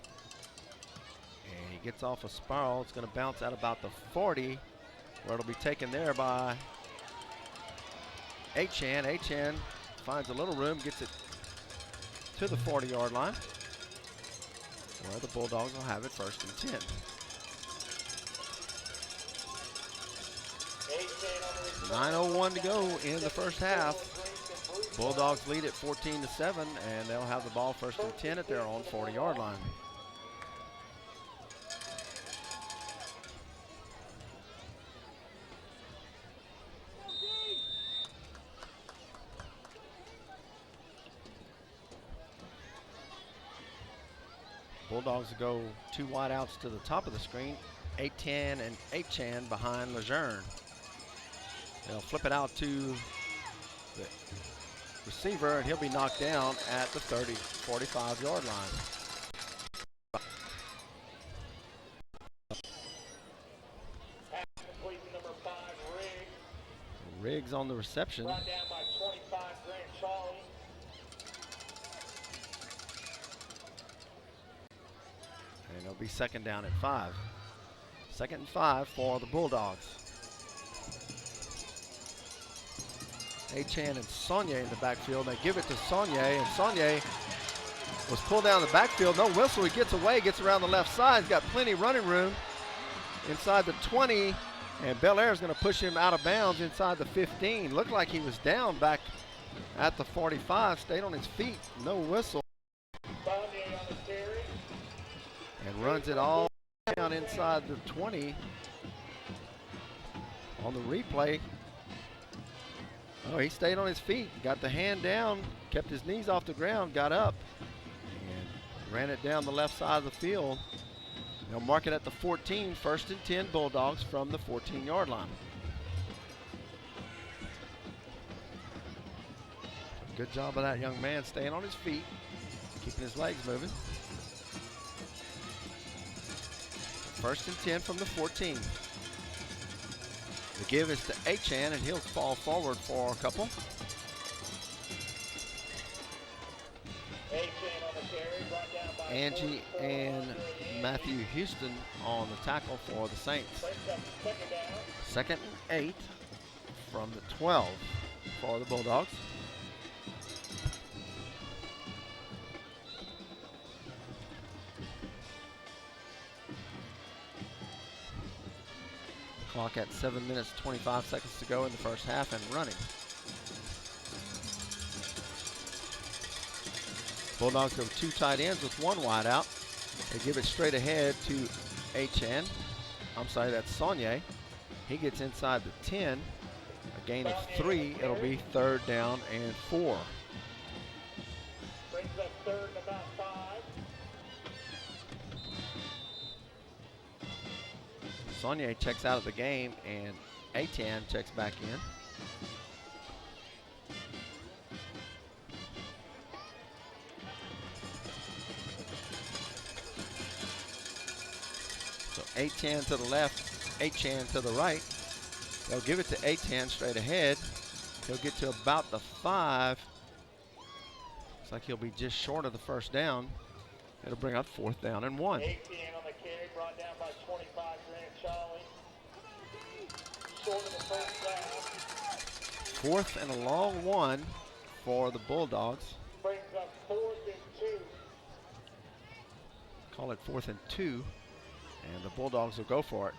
He gets off a spiral. It's going to bounce at about the 40, where it'll be taken there by Achan. Achan finds a little room, gets it to the 40-yard line, where the Bulldogs will have it 1st and 10. 9:01 to go in the first half. Bulldogs lead at 14-7, and they'll have the ball 1st and 10 at their own 40-yard line. Bulldogs go 2 wide outs to the top of the screen. Achan and Achan behind Lejeune. They'll flip it out to the receiver, and he'll be knocked down at the 45-yard line. Riggs on the reception. Brought down by 25, Grant Charlie. And it'll be 2nd down at 5. 2nd and 5 for the Bulldogs. Achan and Saunier in the backfield. They give it to Saunier, and Saunier was pulled down the backfield. No whistle. He gets away, gets around the left side. He's got plenty of running room inside the 20, and Bel Air is going to push him out of bounds inside the 15. Looked like he was down back at the 45. Stayed on his feet. No whistle. Saunier on the carry. And runs it all down inside the 20. On the replay, oh, he stayed on his feet, got the hand down, kept his knees off the ground, got up, and ran it down the left side of the field. They'll mark it at the 14, 1st and 10 Bulldogs from the 14-yard line. Good job of that young man staying on his feet, keeping his legs moving. 1st and 10 from the 14. The give is to Achan, and he'll fall forward for a couple. Achan on the carry, brought down by Angie and Matthew Houston on the tackle for the Saints. 2nd and 8 from the 12 for the Bulldogs. Clock at 7 minutes, 25 seconds to go in the first half and running. Bulldogs go 2 tight ends with 1 wide out. They give it straight ahead to Achan. I'm sorry, that's Saunier. He gets inside the 10. A gain of 3. It'll be 3rd down and 4. Brings up 3rd and about 5. Saunier checks out of the game, and Achan checks back in. So Achan to the left, Achan to the right. They'll give it to Achan straight ahead. He'll get to about the 5. Looks like he'll be just short of the 1st down. It'll bring up 4th down and 1. Achan on the carry, brought down by 25, Grant Charlie. Short of the 1st down. 4th and a long 1 for the Bulldogs. Brings up 4th and 2. Call it 4th and 2, and the Bulldogs will go for it.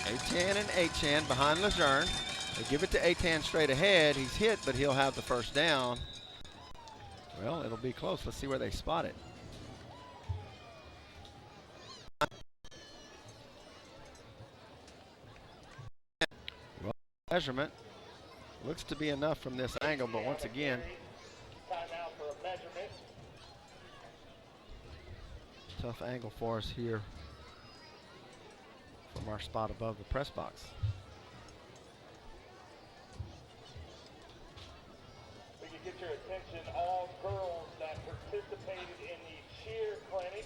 Achan and Achan behind Lejeune. They give it to Achan straight ahead. He's hit, but he'll have the 1st down. Well, it'll be close. Let's see where they spot it. Well, measurement looks to be enough from this angle, but once again, Timeout for a measurement. tough angle for us here from our spot above the press box. We can get your attention, all girls that participated in the cheer clinic.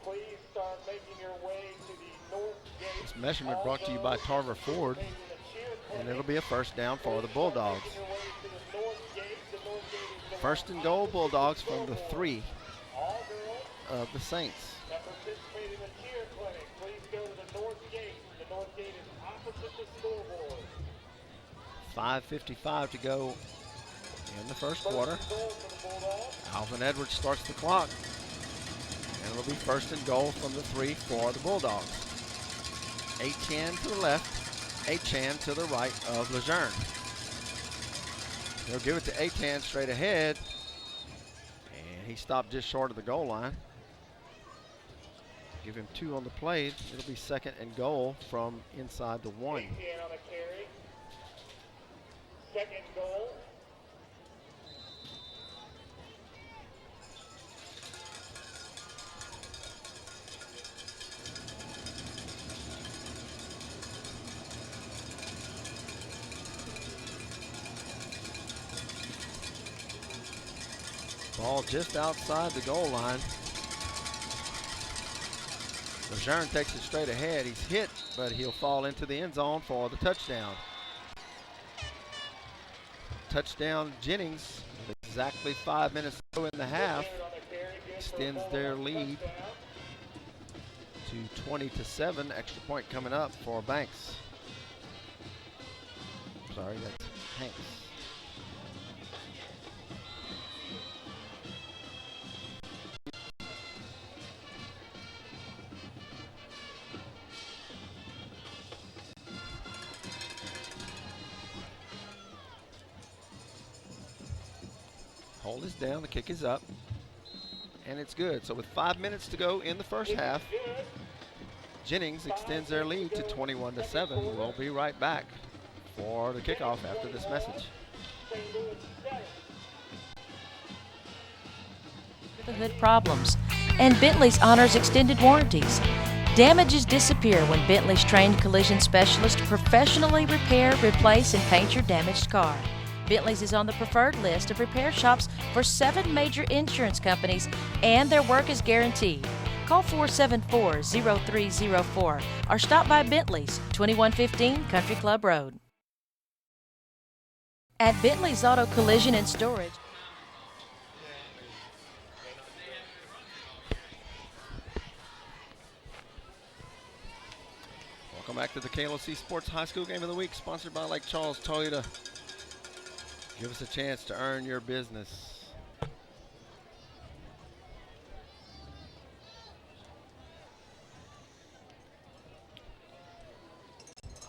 Please start making your way to the north gate. This measurement brought to you by Tarver Ford, and it'll be a 1st down for the Bulldogs. Making your way to First and goal, Bulldogs from the 3 of the Saints. That participate in the cheer clinic, please go to the north gate. The north gate is opposite the scoreboard. 5:55 to go in the first quarter. Goal for the Bulldogs. Alvin Edwards starts the clock. And it'll be first and goal from the 3 for the Bulldogs. Achan to the left, Achan to the right of Lejeune. They'll give it to Achan straight ahead. And he stopped just short of the goal line. Give him 2 on the play. It'll be second and goal from inside the 1. Achan on the carry. Second goal. Ball just outside the goal line. Lejeune takes it straight ahead. He's hit, but he'll fall into the end zone for the touchdown. Touchdown Jennings, with exactly 5 minutes to go in the half, extends their lead to 20-7. Extra point coming up for Banks. Sorry, that's Hanks. Hold is down, the kick is up, and it's good. So with 5 minutes to go in the first half, Jennings extends their lead to 21-7. We'll be right back for the kickoff after this message. The hood problems, and Bentley's honors extended warranties. Damages disappear when Bentley's trained collision specialists professionally repair, replace, and paint your damaged car. Bentley's is on the preferred list of repair shops for 7 major insurance companies, and their work is guaranteed. Call 474-0304 or stop by Bentley's, 2115 Country Club Road. At Bentley's Auto Collision and Storage, Welcome back to the KLOC Sports High School Game of the Week, sponsored by Lake Charles Toyota. Give us a chance to earn your business.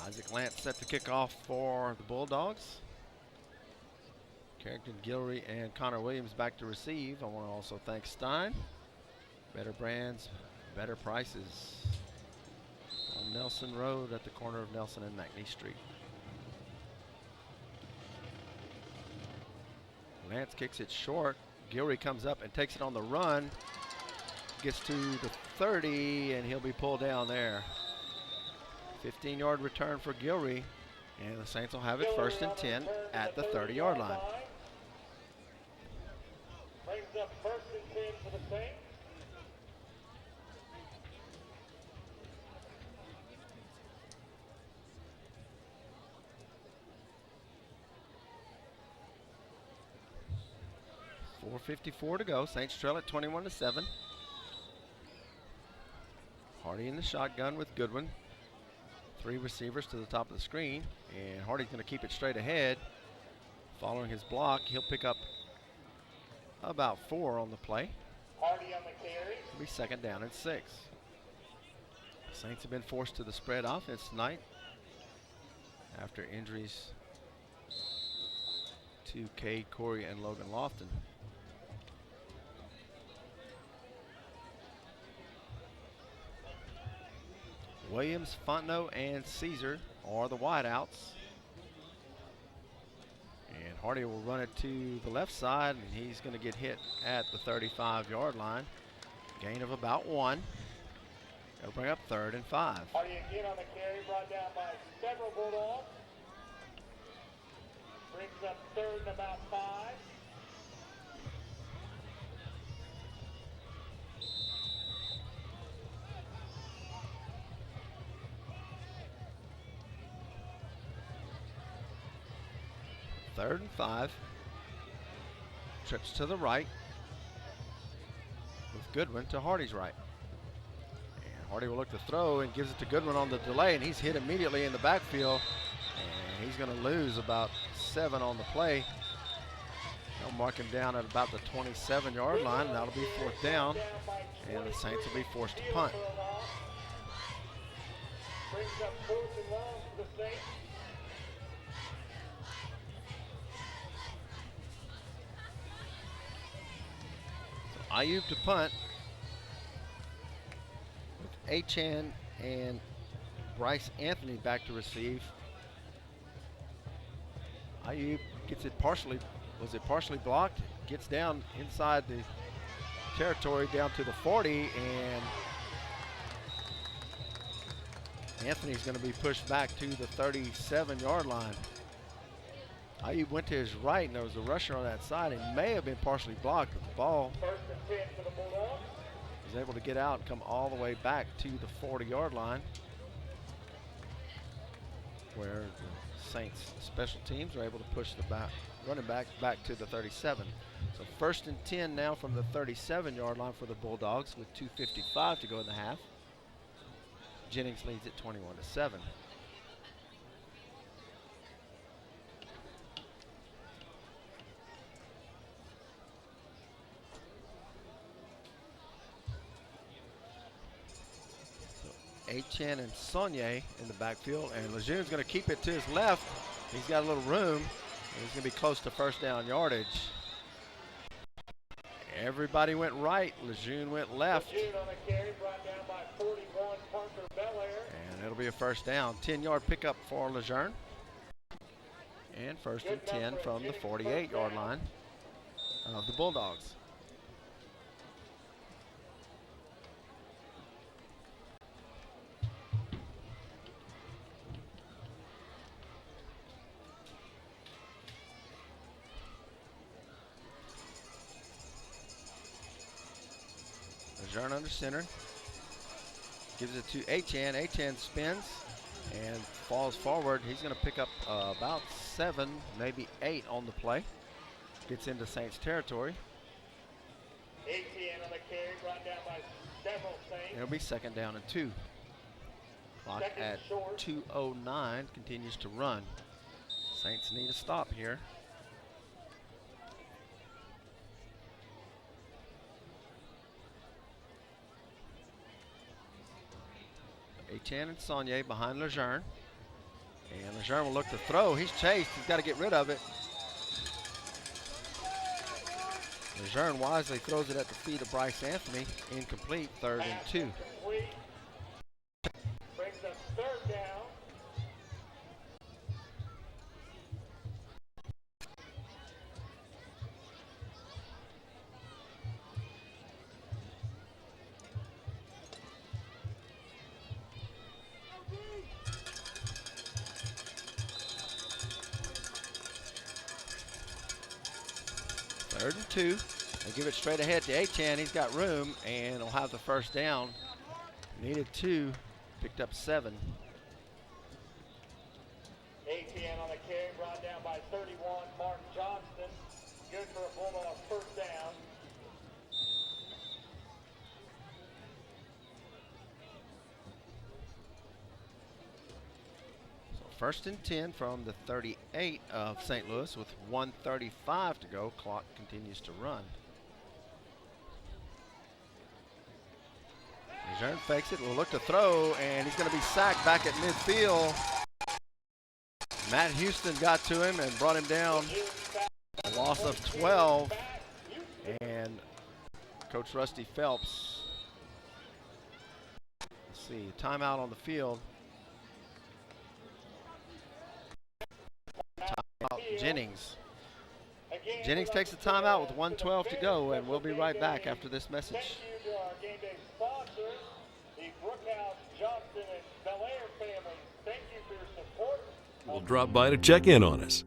Isaac Lance set the kickoff for the Bulldogs. Carrington Gilry and Connor Williams back to receive. I want to also thank Stein. Better brands, better prices. On Nelson Road at the corner of Nelson and McNeese Street. Lance kicks it short. Gilry comes up and takes it on the run. Gets to the 30, and he'll be pulled down there. 15-yard return for Gilry, and the Saints will have it first and 10 at the 30-yard line. Brings up first and 10 for the Saints. .454 to go. Saints trail at 21-7. Hardy in the shotgun with Goodwin. 3 receivers to the top of the screen, and Hardy's going to keep it straight ahead. Following his block, he'll pick up about 4 on the play. Hardy on the carry. It'll be second down and 6. Saints have been forced to the spread offense tonight after injuries to Cade Corey and Logan Lofton. Williams, Fontenot, and Caesar are the wideouts. And Hardy will run it to the left side, and he's going to get hit at the 35-yard line. Gain of about 1. They'll bring up 3rd and 5. Hardy again on the carry, brought down by several Bulldogs. Brings up 3rd and about 5. Third and 5. Trips to the right. With Goodwin to Hardy's right. And Hardy will look to throw and gives it to Goodwin on the delay, and he's hit immediately in the backfield. And he's going to lose about 7 on the play. They'll mark him down at about the 27-yard line, and that'll be 4th down. And the Saints will be forced to punt. Brings up 4th and long for the Saints. So Ayub to punt. With Achan and Bryce Anthony back to receive. Ayub gets it partially blocked? Gets down inside the territory down to the 40, and Anthony's going to be pushed back to the 37-yard line. Ayub went to his right, and there was a rusher on that side. It may have been partially blocked, but the ball was able to get out and come all the way back to the 40-yard line, where the Saints special teams are able to push the running back to the 37. So 1st and 10 now from the 37-yard line for the Bulldogs with 2:55 to go in the half. Jennings leads it 21-7. Achan and Saunier in the backfield, and Lejeune's going to keep it to his left. He's got a little room, and he's going to be close to 1st down yardage. Everybody went right. Lejeune went left. Lejeune on the carry, brought down by 41, Parker Belair. And it'll be a 1st down. 10-yard pickup for Lejeune. And 1st and 10 from the 48-yard line of the Bulldogs. Lejeune under center. Gives it to Achan. Achan spins and falls forward. He's going to pick up about 7, maybe 8 on the play. Gets into Saints territory. Achan on the carry, brought down by several Saints. It'll be 2nd down and 2. Clock at 2:09 continues to run. Saints need a stop here. Achan and Saunier behind Lejeune. And Lejeune will look to throw. He's chased. He's got to get rid of it. Lejeune wisely throws it at the feet of Bryce Anthony. Incomplete. 3rd and 2. Brings up 3rd down. Third and 2. They give it straight ahead to Achan. He's got room, and he'll have the 1st down. Needed 2, picked up 7. Achan on the carry, brought down by 31, Mark Johnston. Good for a Bulldog 1st down. So 1st and 10 from the 38 of St. Louis with 1:35 to go. Clock continues to run. Lejeune fakes it, will look to throw, and he's going to be sacked back at midfield. Matt Houston got to him and brought him down. A loss of 12. And Coach Rusty Phelps, let's see, timeout on the field. Timeout Jennings. Jennings takes the timeout with 1:12 to go, and we'll be right back after this message. Thank you to our game day sponsors, the Brookhouse, Johnson, and Belair families. Thank you for your support. We'll drop by to check in on us.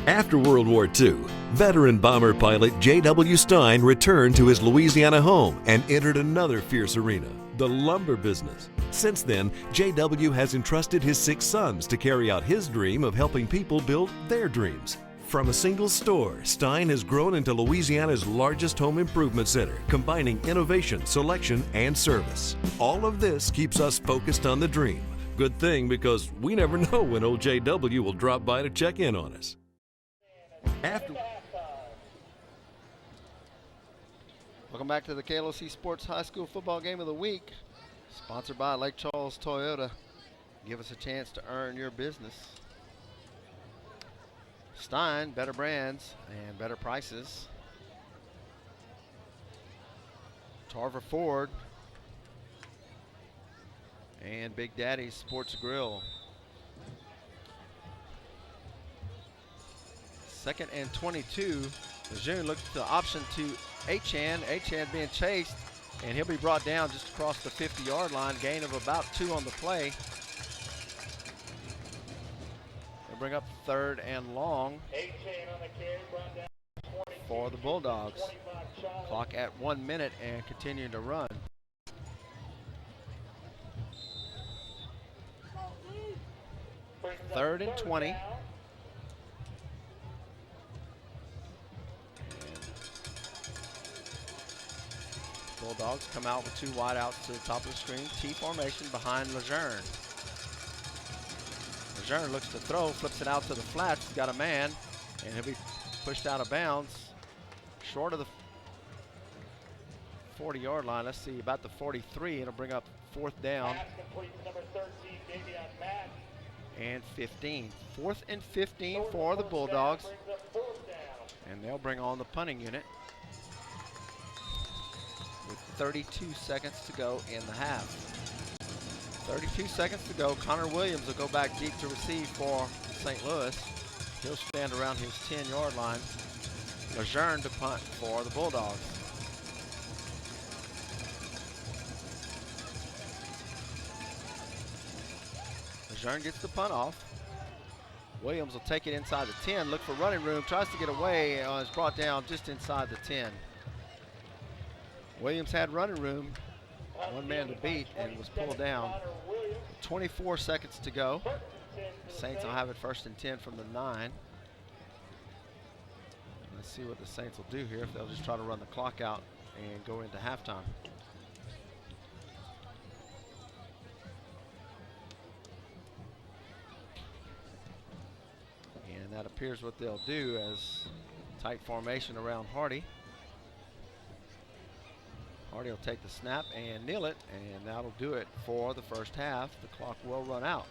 After World War II, veteran bomber pilot J.W. Stein returned to his Louisiana home and entered another fierce arena, the lumber business. Since then, J.W. has entrusted his 6 sons to carry out his dream of helping people build their dreams. From a single store, Stein has grown into Louisiana's largest home improvement center, combining innovation, selection, and service. All of this keeps us focused on the dream. Good thing, because we never know when old JW will drop by to check in on us. Welcome back to the KLOC Sports High School Football Game of the Week, sponsored by Lake Charles Toyota. Give us a chance to earn your business. Stein, better brands and better prices. Tarver Ford and Big Daddy's Sports Grill. 2nd and 22. Lejeune looks to option to Achan. Achan being chased, and he'll be brought down just across the 50-yard line. Gain of about 2 on the play. They'll bring up 3rd and long for the Bulldogs. Clock at 1 minute and continuing to run. Third and 20. Bulldogs come out with 2 wideouts to the top of the screen. T formation behind Lejeune. Lejeune looks to throw, flips it out to the flats. He's got a man, and he'll be pushed out of bounds. Short of the 40-yard line. Let's see, about the 43. It'll bring up 4th down. And 15. 4th and 15 for the Bulldogs. And they'll bring on the punting unit with 32 seconds to go in the half. 32 seconds to go. Connor Williams will go back deep to receive for St. Louis. He'll stand around his 10-yard line. Lejeune to punt for the Bulldogs. Lejeune gets the punt off. Williams will take it inside the 10, look for running room, tries to get away, is brought down just inside the 10. Williams had running room, 1 man to beat, and was pulled down. 24 seconds to go. Saints will have it 1st and 10 from the 9. Let's see what the Saints will do here, if they'll just try to run the clock out and go into halftime. And that appears what they'll do, as tight formation around Hardy. Hardy will take the snap and kneel it, and that'll do it for the first half. The clock will run out.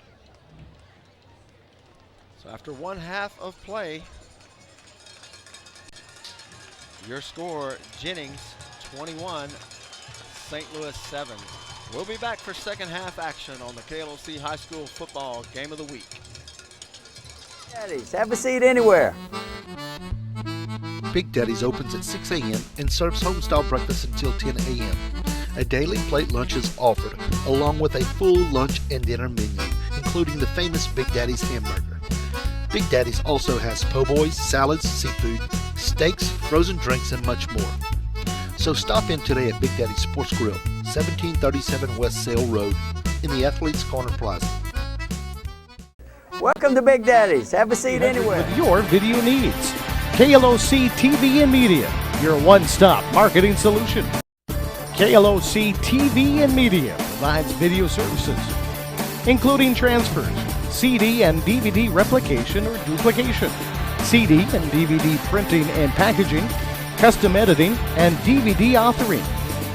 So after 1 half of play, your score, Jennings 21, St. Louis 7. We'll be back for second half action on the KLOC High School Football Game of the Week. Daddies, have a seat anywhere. Big Daddy's opens at 6 a.m. and serves home-style breakfast until 10 a.m. A daily plate lunch is offered, along with a full lunch and dinner menu, including the famous Big Daddy's hamburger. Big Daddy's also has po' boys, salads, seafood, steaks, frozen drinks, and much more. So stop in today at Big Daddy's Sports Grill, 1737 West Sale Road, in the Athletes Corner Plaza. Welcome to Big Daddy's. Have a seat anywhere. With your video needs. KLOC TV and Media, your one-stop marketing solution. KLOC TV and Media provides video services, including transfers, CD and DVD replication or duplication, CD and DVD printing and packaging, custom editing, and DVD authoring.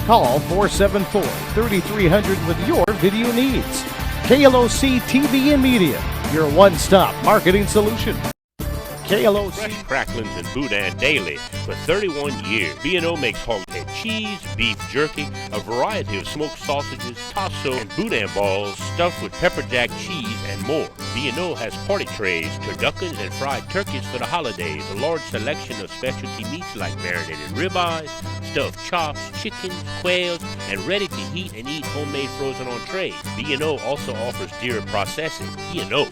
Call 474-3300 with your video needs. KLOC TV and Media, your one-stop marketing solution. KLOC. Fresh cracklings and boudin daily for 31 years. B&O makes hog head cheese, beef jerky, a variety of smoked sausages, tasso, and boudin balls stuffed with pepper jack cheese and more. B&O has party trays, turduckens, and fried turkeys for the holidays. A large selection of specialty meats like marinated ribeyes, stuffed chops, chickens, quails, and ready-to-heat and eat homemade frozen entrees. B&O also offers deer processing. B&O,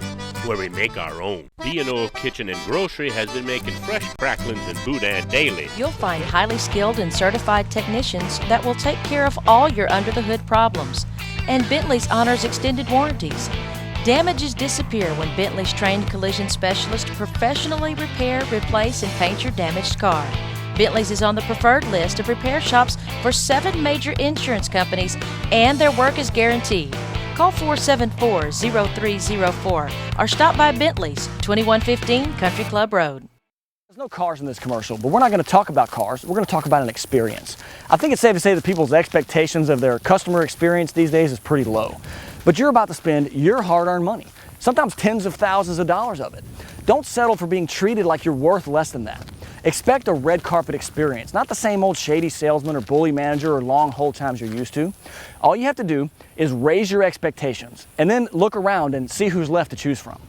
where we make our own. B&O Kitchen and Grocery has been making fresh cracklings and boudin daily. You'll find highly skilled and certified technicians that will take care of all your under-the-hood problems. And Bentley's honors extended warranties. Damages disappear when Bentley's trained collision specialists professionally repair, replace, and paint your damaged car. Bentley's is on the preferred list of repair shops for 7 major insurance companies, and their work is guaranteed. Call 474-0304 or stop by Bentley's, 2115 Country Club Road. There's no cars in this commercial, but we're not going to talk about cars. We're going to talk about an experience. I think it's safe to say that people's expectations of their customer experience these days is pretty low. But you're about to spend your hard-earned money, sometimes tens of thousands of dollars of it. Don't settle for being treated like you're worth less than that. Expect a red carpet experience, not the same old shady salesman or bully manager or long hold times you're used to. All you have to do is raise your expectations and then look around and see who's left to choose from.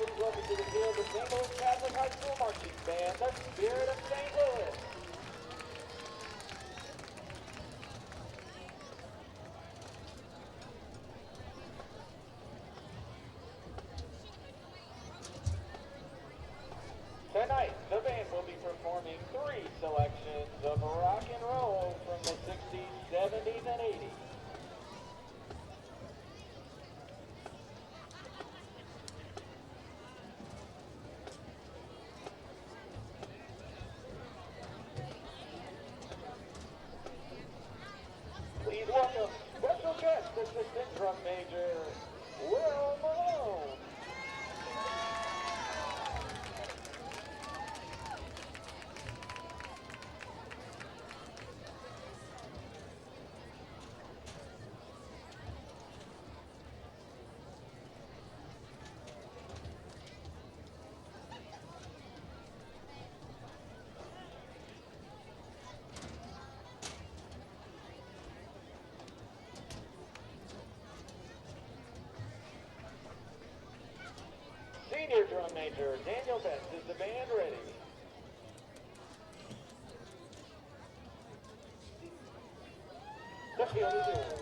please welcome to the field the St. Louis Catholic High School Marching Band, the Spirit of St. Louis. Tonight, the band will be performing 3 selections of rock and roll from the 60s, 70s, and 80s. Please welcome special guest assistant drum major, Will Malone. Senior drum major Daniel Best, is the band ready? The field is yours.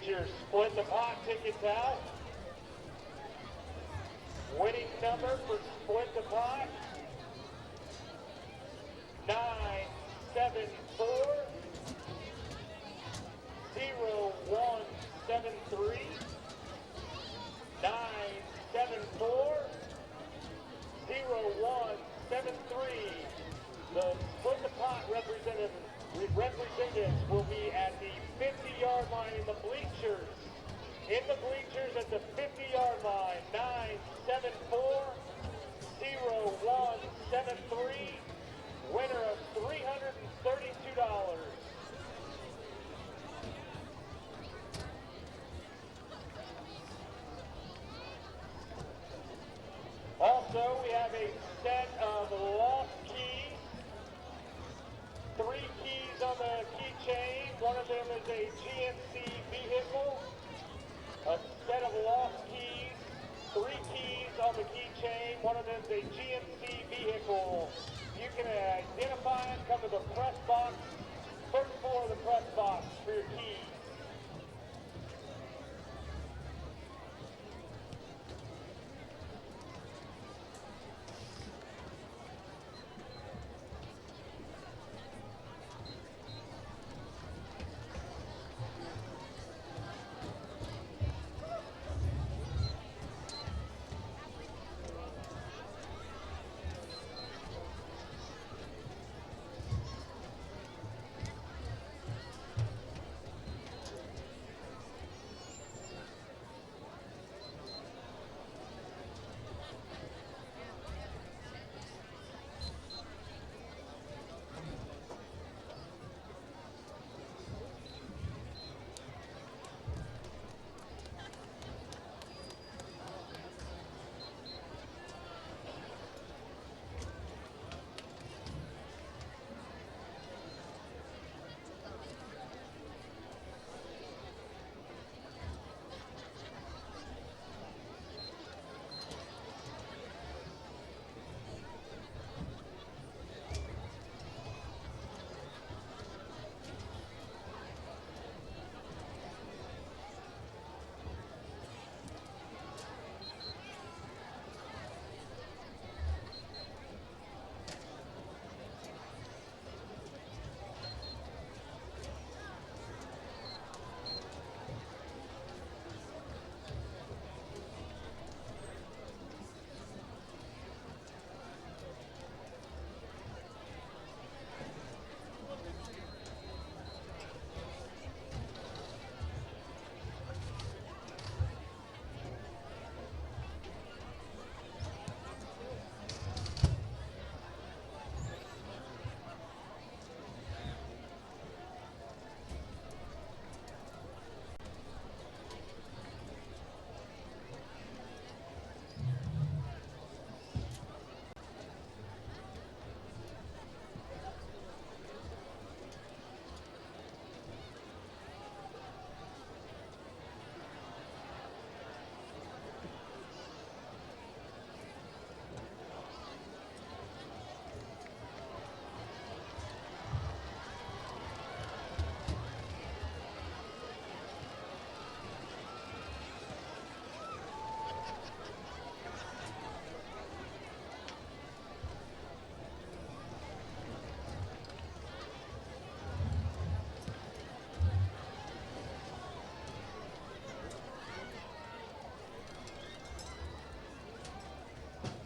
your split the pot tickets out. Winning number for split the pot, 974 0173. 974 0173. The split the pot representatives will be at the 50-yard line in the bleachers. In the bleachers at the 50-yard line, 974 0173. Winner of $332. Also, we have a set of lost keys. 3 keys on the keychain. One of them is a GMC vehicle. A set of lost keys. 3 keys on the keychain. One of them is a GMC vehicle. You can identify and come to the press box. First floor of the press box for your keys.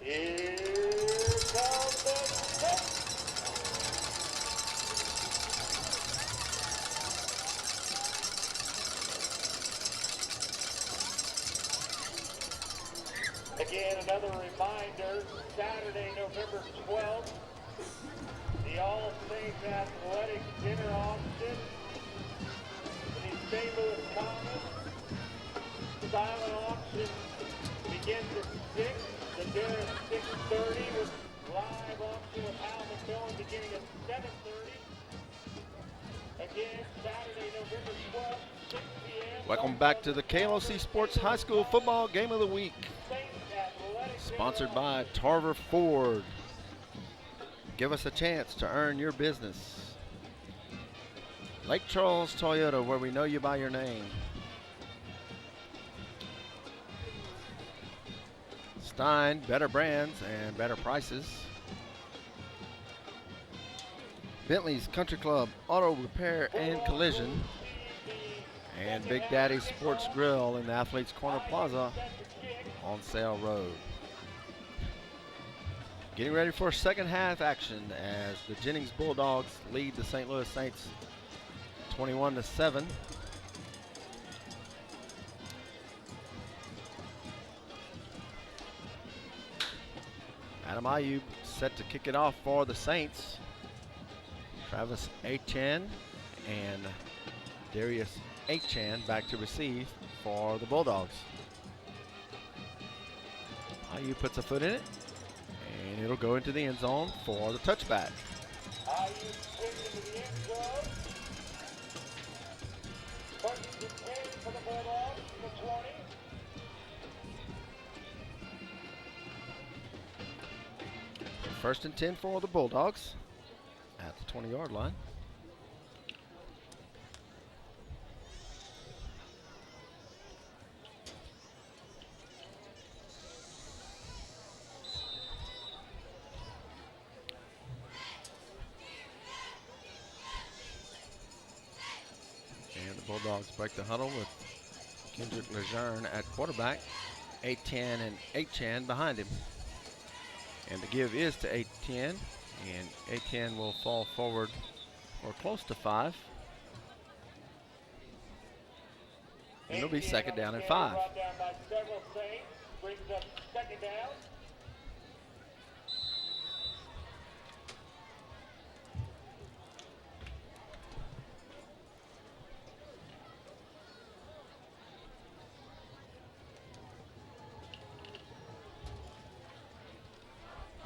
Here comes the tip. Again, another reminder, Saturday, November 12th, the All Saints Athletic Dinner Auction in the St. Louis Commons. Silent auction begins at 6. The dinner at 6:30 with live auction with Al McMillan beginning at 7:30. Again, Saturday, November 12th, 6 p.m. Welcome back to the KLOC Sports High School Football Game of the Week. Sponsored by Tarver Ford. Give us a chance to earn your business. Lake Charles Toyota, where we know you by your name. Stein, better brands and better prices. Bentley's Country Club Auto Repair and Collision. And Big Daddy Sports Grill in the Athletes Corner Plaza on Sale Road. Getting ready for second half action as the Jennings Bulldogs lead the St. Louis Saints 21-7. Adam Ayub set to kick it off for the Saints. Travis Achan and Darius Achan back to receive for the Bulldogs. Ayub puts a foot in it, and it'll go into the end zone for the touchback. Ayub swings into the end zone. First and 10 for the Bulldogs, the 20. First and 10 for the Bulldogs at the 20-yard line. And the Bulldogs break the huddle with Kendrick Lejeune at quarterback, Achan and Achan behind him. And the give is to Achan, and Achan will fall forward or close to 5. And it'll be second down and 5. Brought down by several Saints, brings up second down.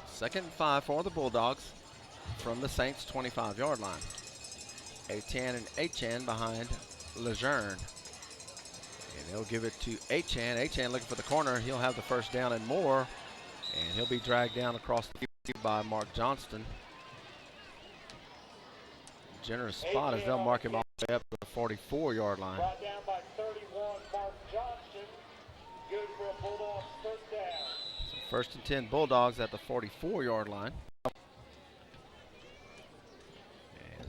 Second and 5 for the Bulldogs from the Saints 25-yard line. Achan and Achan behind Lejeune. And they'll give it to Achan. Achan looking for the corner. He'll have the first down and more. And he'll be dragged down across the field by Mark Johnston. Generous spot as they'll mark him all the way up to the 44-yard line. Brought down by 31, Mark Johnston. Good for a Bulldogs first down. First and 10 Bulldogs at the 44-yard line. As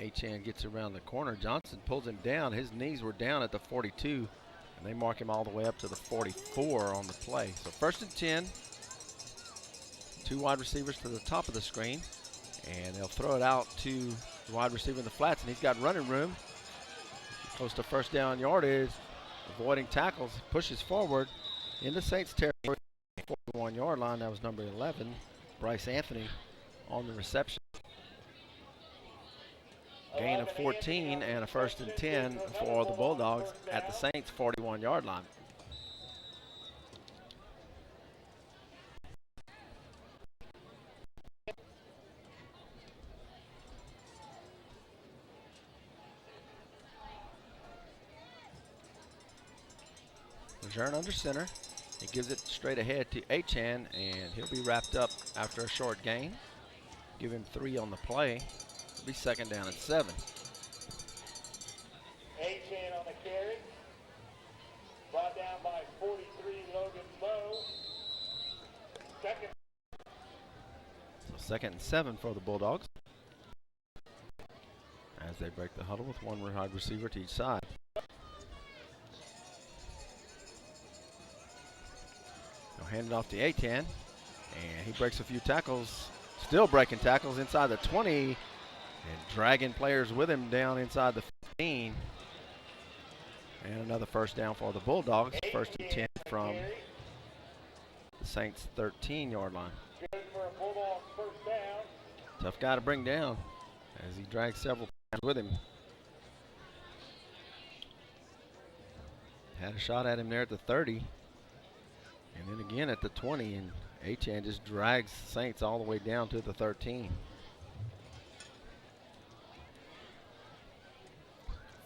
Achan gets around the corner, Johnson pulls him down. His knees were down at the 42, and they mark him all the way up to the 44 on the play. So first and 10, 2 wide receivers to the top of the screen, and they'll throw it out to the wide receiver in the flats, and he's got running room. Close to first down yardage, avoiding tackles, pushes forward into Saints territory. 41-yard line, that was number 11, Bryce Anthony on the reception. Gain of 14 and a first and 10 for the Bulldogs at the Saints 41-yard line. Lejeune under center. He gives it straight ahead to Achan, and he'll be wrapped up after a short gain. Give him 3 on the play. It'll be second down and 7. Achan on the carry. Brought down by 43, Logan Lowe. So second and 7 for the Bulldogs as they break the huddle with 1 wide receiver to each side. Hand it off to Achan, and he breaks a few tackles, still breaking tackles inside the 20 and dragging players with him down inside the 15. And another first down for the Bulldogs, first and 10 from the Saints 13-yard line. Good for a Bulldog first down. Tough guy to bring down as he drags several players with him. Had a shot at him there at the 30. And then again at the 20, and Achan just drags Saints all the way down to the 13.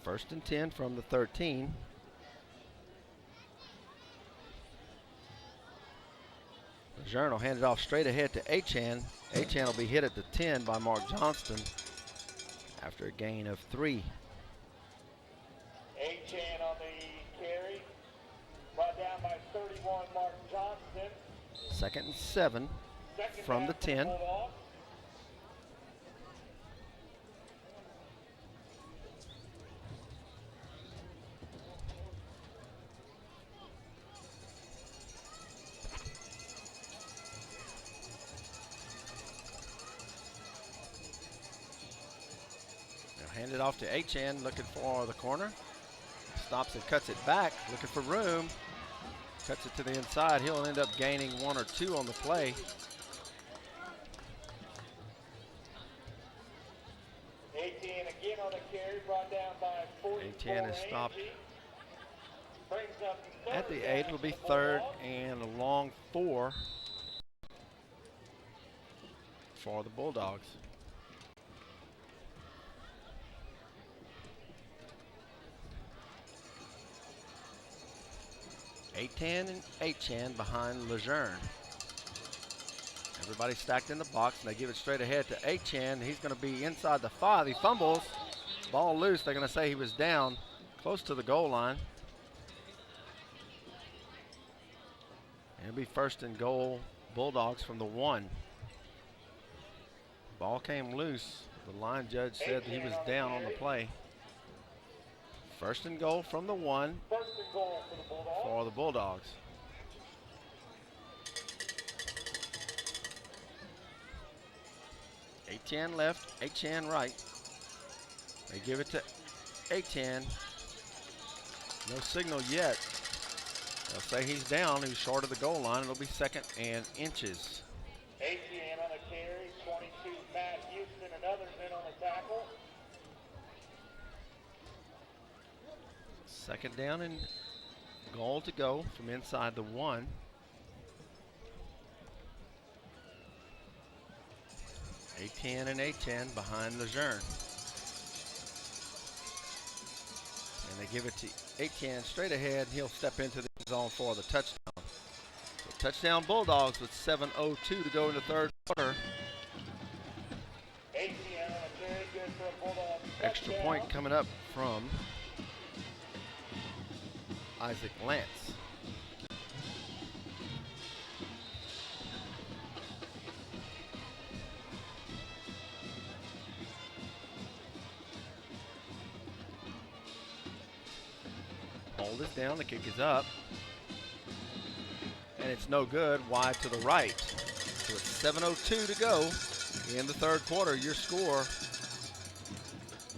First and 10 from the 13. Lejeune will hand it off straight ahead to Achan. Achan will be hit at the 10 by Mark Johnston after a gain of 3. Achan on the carry. Brought down by 31, Mark Johnston. 2nd and 7 from the 10. Hand it off to Achan, looking for the corner. Stops and cuts it back, looking for room. Cuts it to the inside. He'll end up gaining 1 or 2 on the play. Achan again on the carry, brought down by 44. Achan is stopped at the 8. It'll be 3rd and a long 4 for the Bulldogs. Achan and Achan behind Lejeune. Everybody stacked in the box, and they give it straight ahead to Achan. He's going to be inside the 5. He fumbles. Ball loose. They're going to say he was down close to the goal line. It'll be 1st and goal, Bulldogs from the 1. Ball came loose. The line judge said that he was down on the play. 1st and goal from the 1 for the Bulldogs. Achan left, Achan right. They give it to Achan. No signal yet. They'll say he's down. He's short of the goal line. It'll be 2nd and inches. Achan on the carry, 22, Matt Houston and others in on the tackle. 2nd down and goal to go from inside the 1. Achan and Achan behind Lejeune. And they give it to Achan straight ahead. He'll step into the zone for the touchdown. So touchdown Bulldogs with 7:02 to go in the 3rd quarter. Achan on a carry, good for a Bulldog. Extra point coming up from Isaac Lance. Hold is down, the kick is up. And it's no good, wide to the right. So it's 7:02 to go in the 3rd quarter. Your score,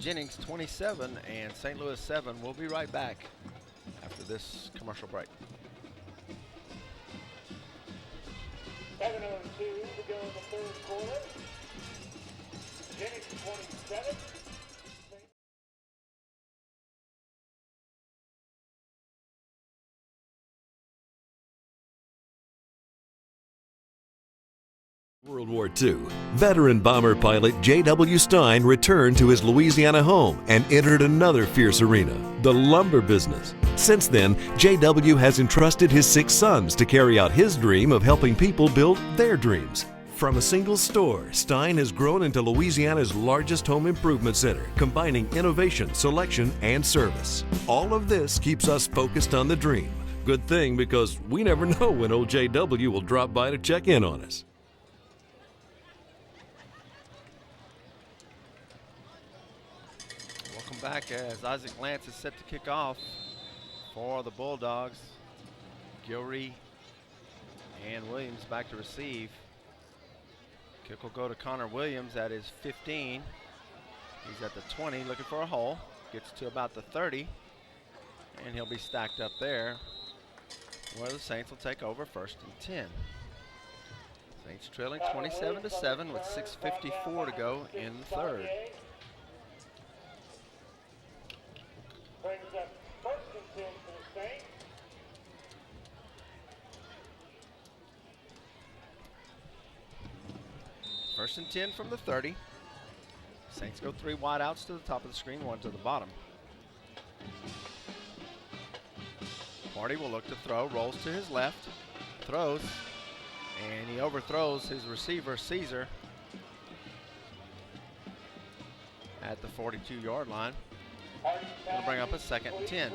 Jennings 27 and St. Louis 7. We'll be right back after this commercial break. 7:02 to go in the 3rd quarter. Jennings 27. World War II, veteran bomber pilot J.W. Stein returned to his Louisiana home and entered another fierce arena, the lumber business. Since then, J.W. has entrusted his 6 sons to carry out his dream of helping people build their dreams. From a single store, Stein has grown into Louisiana's largest home improvement center, combining innovation, selection, and service. All of this keeps us focused on the dream. Good thing, because we never know when old J.W. will drop by to check in on us. Back as Isaac Lance is set to kick off for the Bulldogs. Gilrey and Williams back to receive. Kick will go to Connor Williams at his 15. He's at the 20 looking for a hole. Gets to about the 30 and he'll be stacked up there where the Saints will take over 1st and 10. Saints trailing 27-7 with 6:54 to go in the 3rd. Brings up 1st and 10 for the Saints. First and 10 from the 30. Saints go 3 wide outs to the top of the screen, 1 to the bottom. Marty will look to throw, rolls to his left, throws, and he overthrows his receiver, Caesar, at the 42-yard line. It'll bring up a 2nd and 10.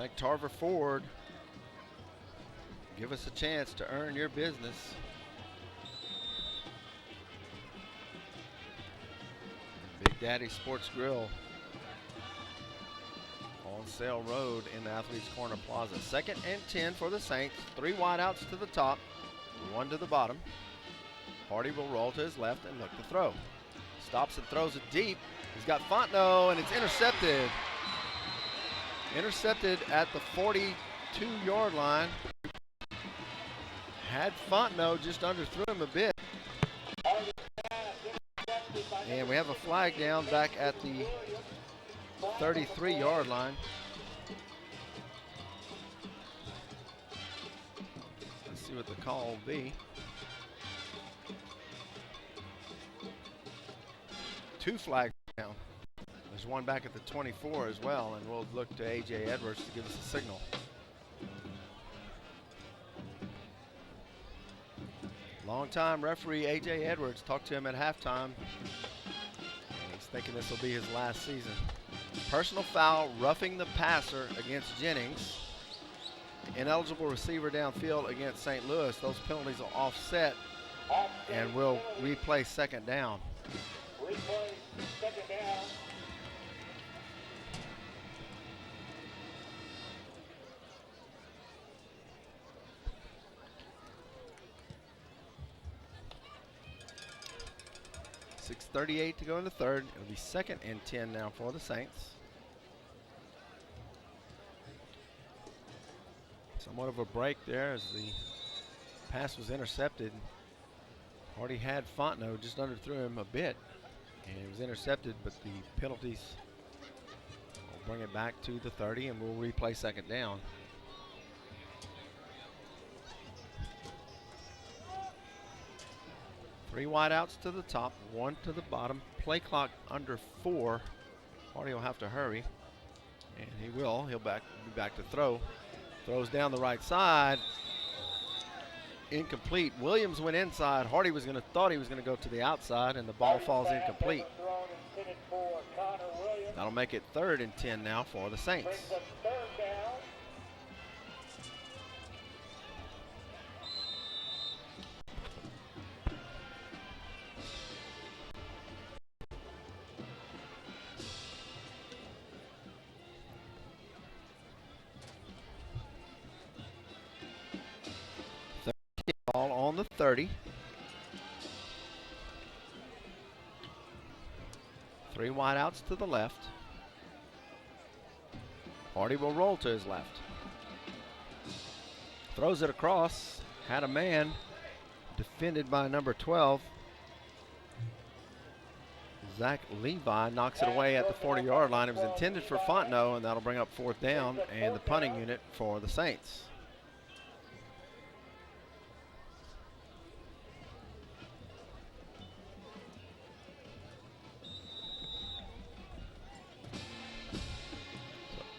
Thank Tarver Ford. Give us a chance to earn your business. Big Daddy Sports Grill on Sale Road in the Athletes Corner Plaza. 2nd and 10 for the Saints. 3 wideouts to the top, 1 to the bottom. Hardy will roll to his left and look to throw. Stops and throws it deep. He's got Fontenot, and it's intercepted. Intercepted at the 42-yard line. Had Fontenot, just underthrew him a bit. And we have a flag down back at the 33-yard line. Let's see what the call will be. 2 flags down. There's one back at the 24 as well, and we'll look to A.J. Edwards to give us a signal. Longtime referee A.J. Edwards, talked to him at halftime. He's thinking this will be his last season. Personal foul, roughing the passer against Jennings. Ineligible receiver downfield against St. Louis. Those penalties will offset, and we'll replay 2nd down. Replay 2nd down. .38 to go in the 3rd. It'll be 2nd and 10 now for the Saints. Somewhat of a break there as the pass was intercepted. Hardy had Fontenot, just underthrew him a bit, and it was intercepted, but the penalties will bring it back to the 30, and we'll replay 2nd down. Three wideouts to the top, 1 to the bottom. Play clock under 4. Hardy will have to hurry, and he will. He'll be back to throw. Throws down the right side. Incomplete. Williams went inside. Hardy thought he was going to go to the outside, and the ball falls incomplete. That'll make it 3rd and 10 now for the Saints. Ball on the 30. 3 wideouts to the left. Hardy will roll to his left. Throws it across. Had a man defended by number 12. Zach Levi knocks it away at the 40-yard line. It was intended for Fontenot, and that'll bring up 4th down and the punting unit for the Saints.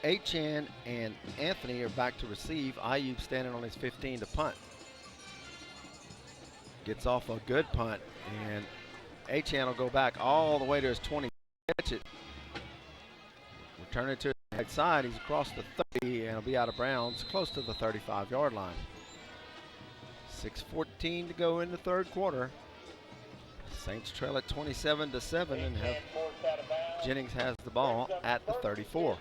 Achan and Anthony are back to receive. Ayub standing on his 15 to punt. Gets off a good punt, and Achan will go back all the way to his 20. Catch it. Return it to the right side. He's across the 30, and he'll be out of bounds close to the 35-yard line. 6:14 to go in the 3rd quarter. Saints trail at 27-7 and have Jennings has the ball at the 34.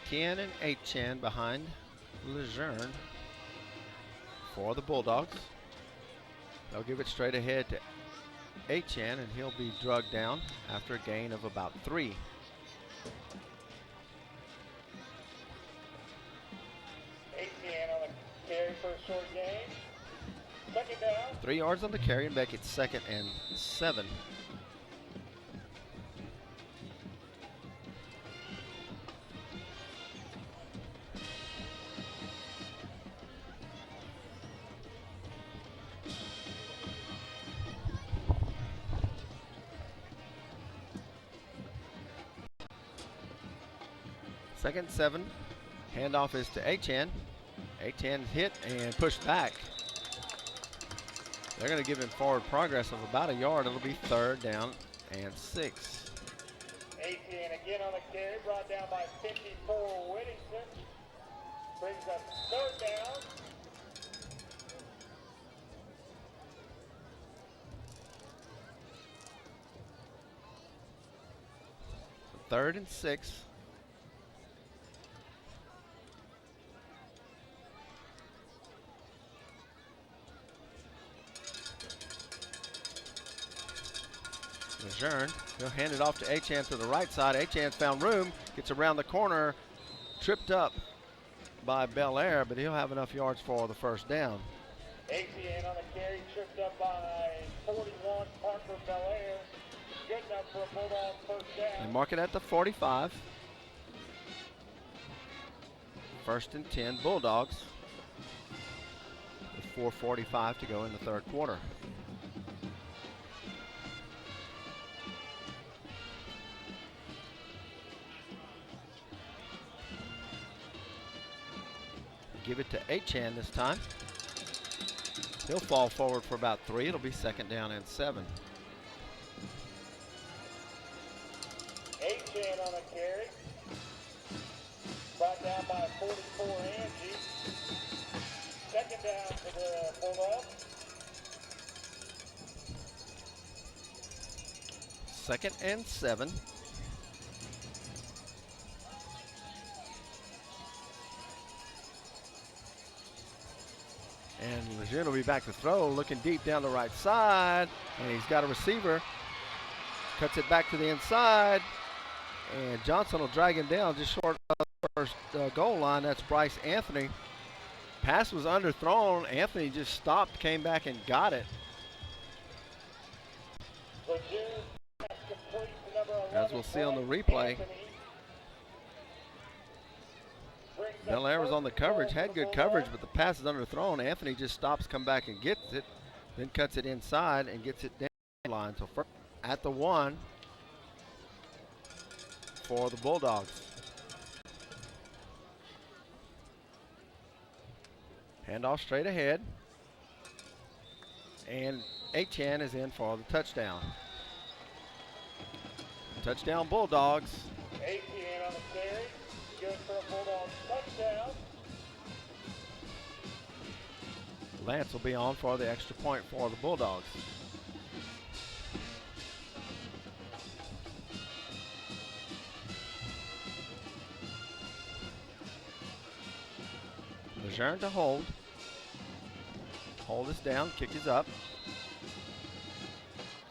Ken and Achan behind Lejeune for the Bulldogs. They'll give it straight ahead to Achan, and he'll be drugged down after a gain of about 3. Achan on the carry for a short gain. 2nd down. 3 yards on the carry, and back at 2nd and 7. Second and 7. Handoff is to Achan. Achan hit and pushed back. They're going to give him forward progress of about a yard. It'll be 3rd down and 6. Achan again on the carry, brought down by 54 Whittington. Brings up 3rd down. Third and 6. Lejeune, he'll hand it off to Achan to the right side. Achan found room, gets around the corner, tripped up by Belair, but he'll have enough yards for the 1st down. Achan on the carry, tripped up by 41 Parker Belair. Good enough for a Bulldog 1st down. They mark it at the 45. 1st and 10, Bulldogs. With 4:45 to go in the 3rd quarter. Give it to Achan this time. He'll fall forward for about 3. It'll be 2nd down and 7. Achan on a carry. Brought down by 44 Angie. 2nd down for the Bulldogs. 2nd and 7. And Lejeune will be back to throw, looking deep down the right side, and he's got a receiver. Cuts it back to the inside, and Johnson will drag him down just short of the 1st goal line. That's Bryce Anthony. Pass was underthrown. Anthony just stopped, came back, and got it. As we'll see on the replay, Belair was on the coverage, had good coverage, but the pass is underthrown. Anthony just stops, come back and gets it, then cuts it inside and gets it down the line. So at the 1 for the Bulldogs. Handoff straight ahead. And Achan is in for the touchdown. Touchdown Bulldogs. Achan on the carry. Good for a Bulldogs touchdown. Lance will be on for the extra point for the Bulldogs. Lejeune to hold. Hold is down, kick is up.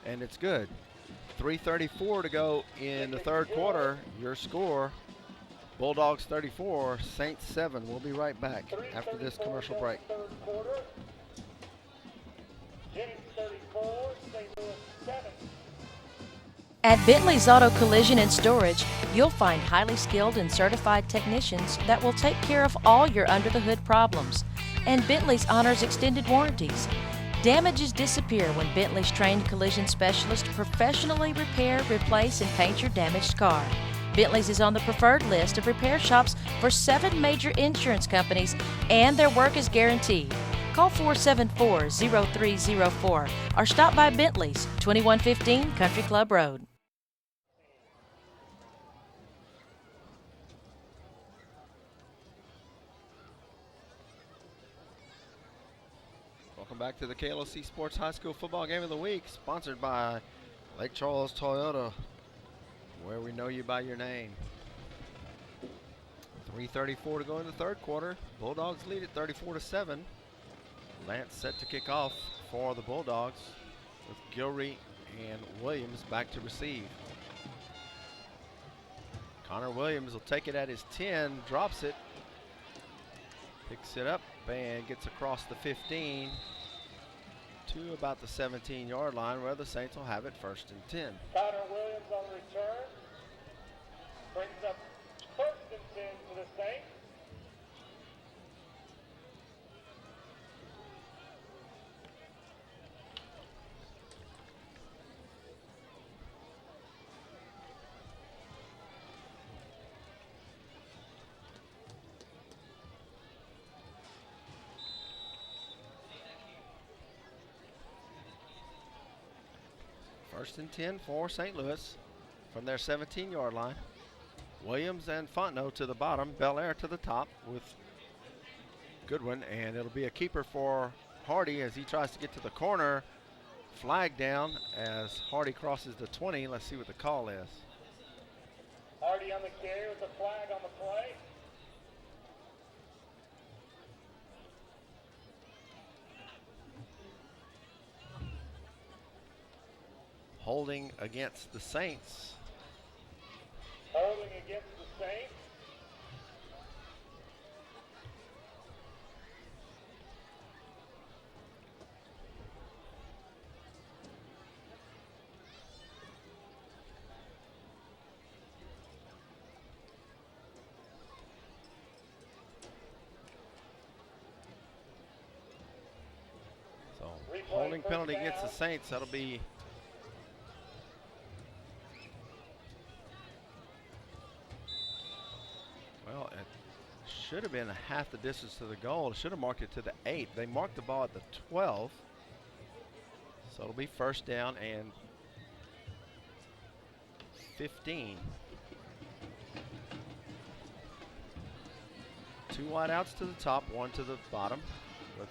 And it's good. 3:34 to go in the 3rd quarter. Your score, Bulldogs 34, Saints 7. We'll be right back after this commercial break. Jennings 34, St. Louis 7. At Bentley's Auto Collision and Storage, you'll find highly skilled and certified technicians that will take care of all your under-the-hood problems. And Bentley's honors extended warranties. Damages disappear when Bentley's trained collision specialists professionally repair, replace, and paint your damaged car. Bentley's is on the preferred list of repair shops for 7 major insurance companies, and their work is guaranteed. Call 474-0304 or stop by Bentley's, 2115 Country Club Road. Welcome back to the KLOC Sports High School Football Game of the Week, sponsored by Lake Charles Toyota, where we know you by your name. 3:34 to go in the 3rd quarter. Bulldogs lead at 34-7. Lance set to kick off for the Bulldogs with Gilreath and Williams back to receive. Connor Williams will take it at his 10, drops it, picks it up, and gets across the 15 to about the 17-yard line, where the Saints will have it 1st and 10. Connor Williams on return. Brings up 1st and 10 to the Saints. First and 10 for St. Louis from their 17-yard line. Williams and Fontenot to the bottom, Bel Air to the top with Goodwin, and it'll be a keeper for Hardy as he tries to get to the corner. Flag down as Hardy crosses the 20. Let's see what the call is. Hardy on the carry with the flag on the play. Holding against the Saints. Holding against the Saints. So holding penalty against the Saints. That'll be well, it should have been half the distance to the goal. It should have marked it to the 8. They marked the ball at the 12. So it'll be first down and 15. 2 wideouts to the top, 1 to the bottom. With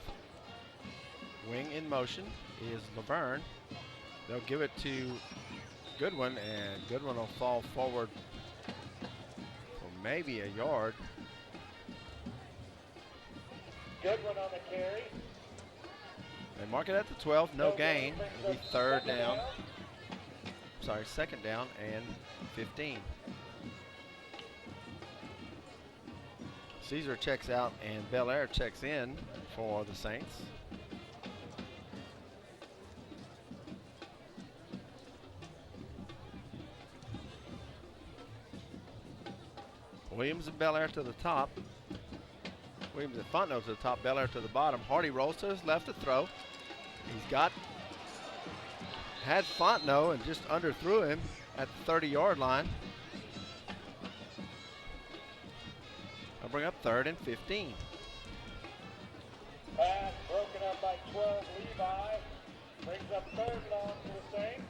wing in motion is Laverne. They'll give it to Goodwin, and Goodwin will fall forward for maybe a yard. Goodwin on the carry. They mark it at the 12, no gain. It'll be third down. Sorry, second down and 15. Caesar checks out and Bel Air checks in for the Saints. Williams and Bel Air to the top. Williams and Fontenot to the top, Bel Air to the bottom. Hardy rolls to his left to throw. Had Fontenot and just underthrew him at the 30-yard line. I'll bring up third and 15. Pass broken up by 12, Levi. Brings up third long to the Saints.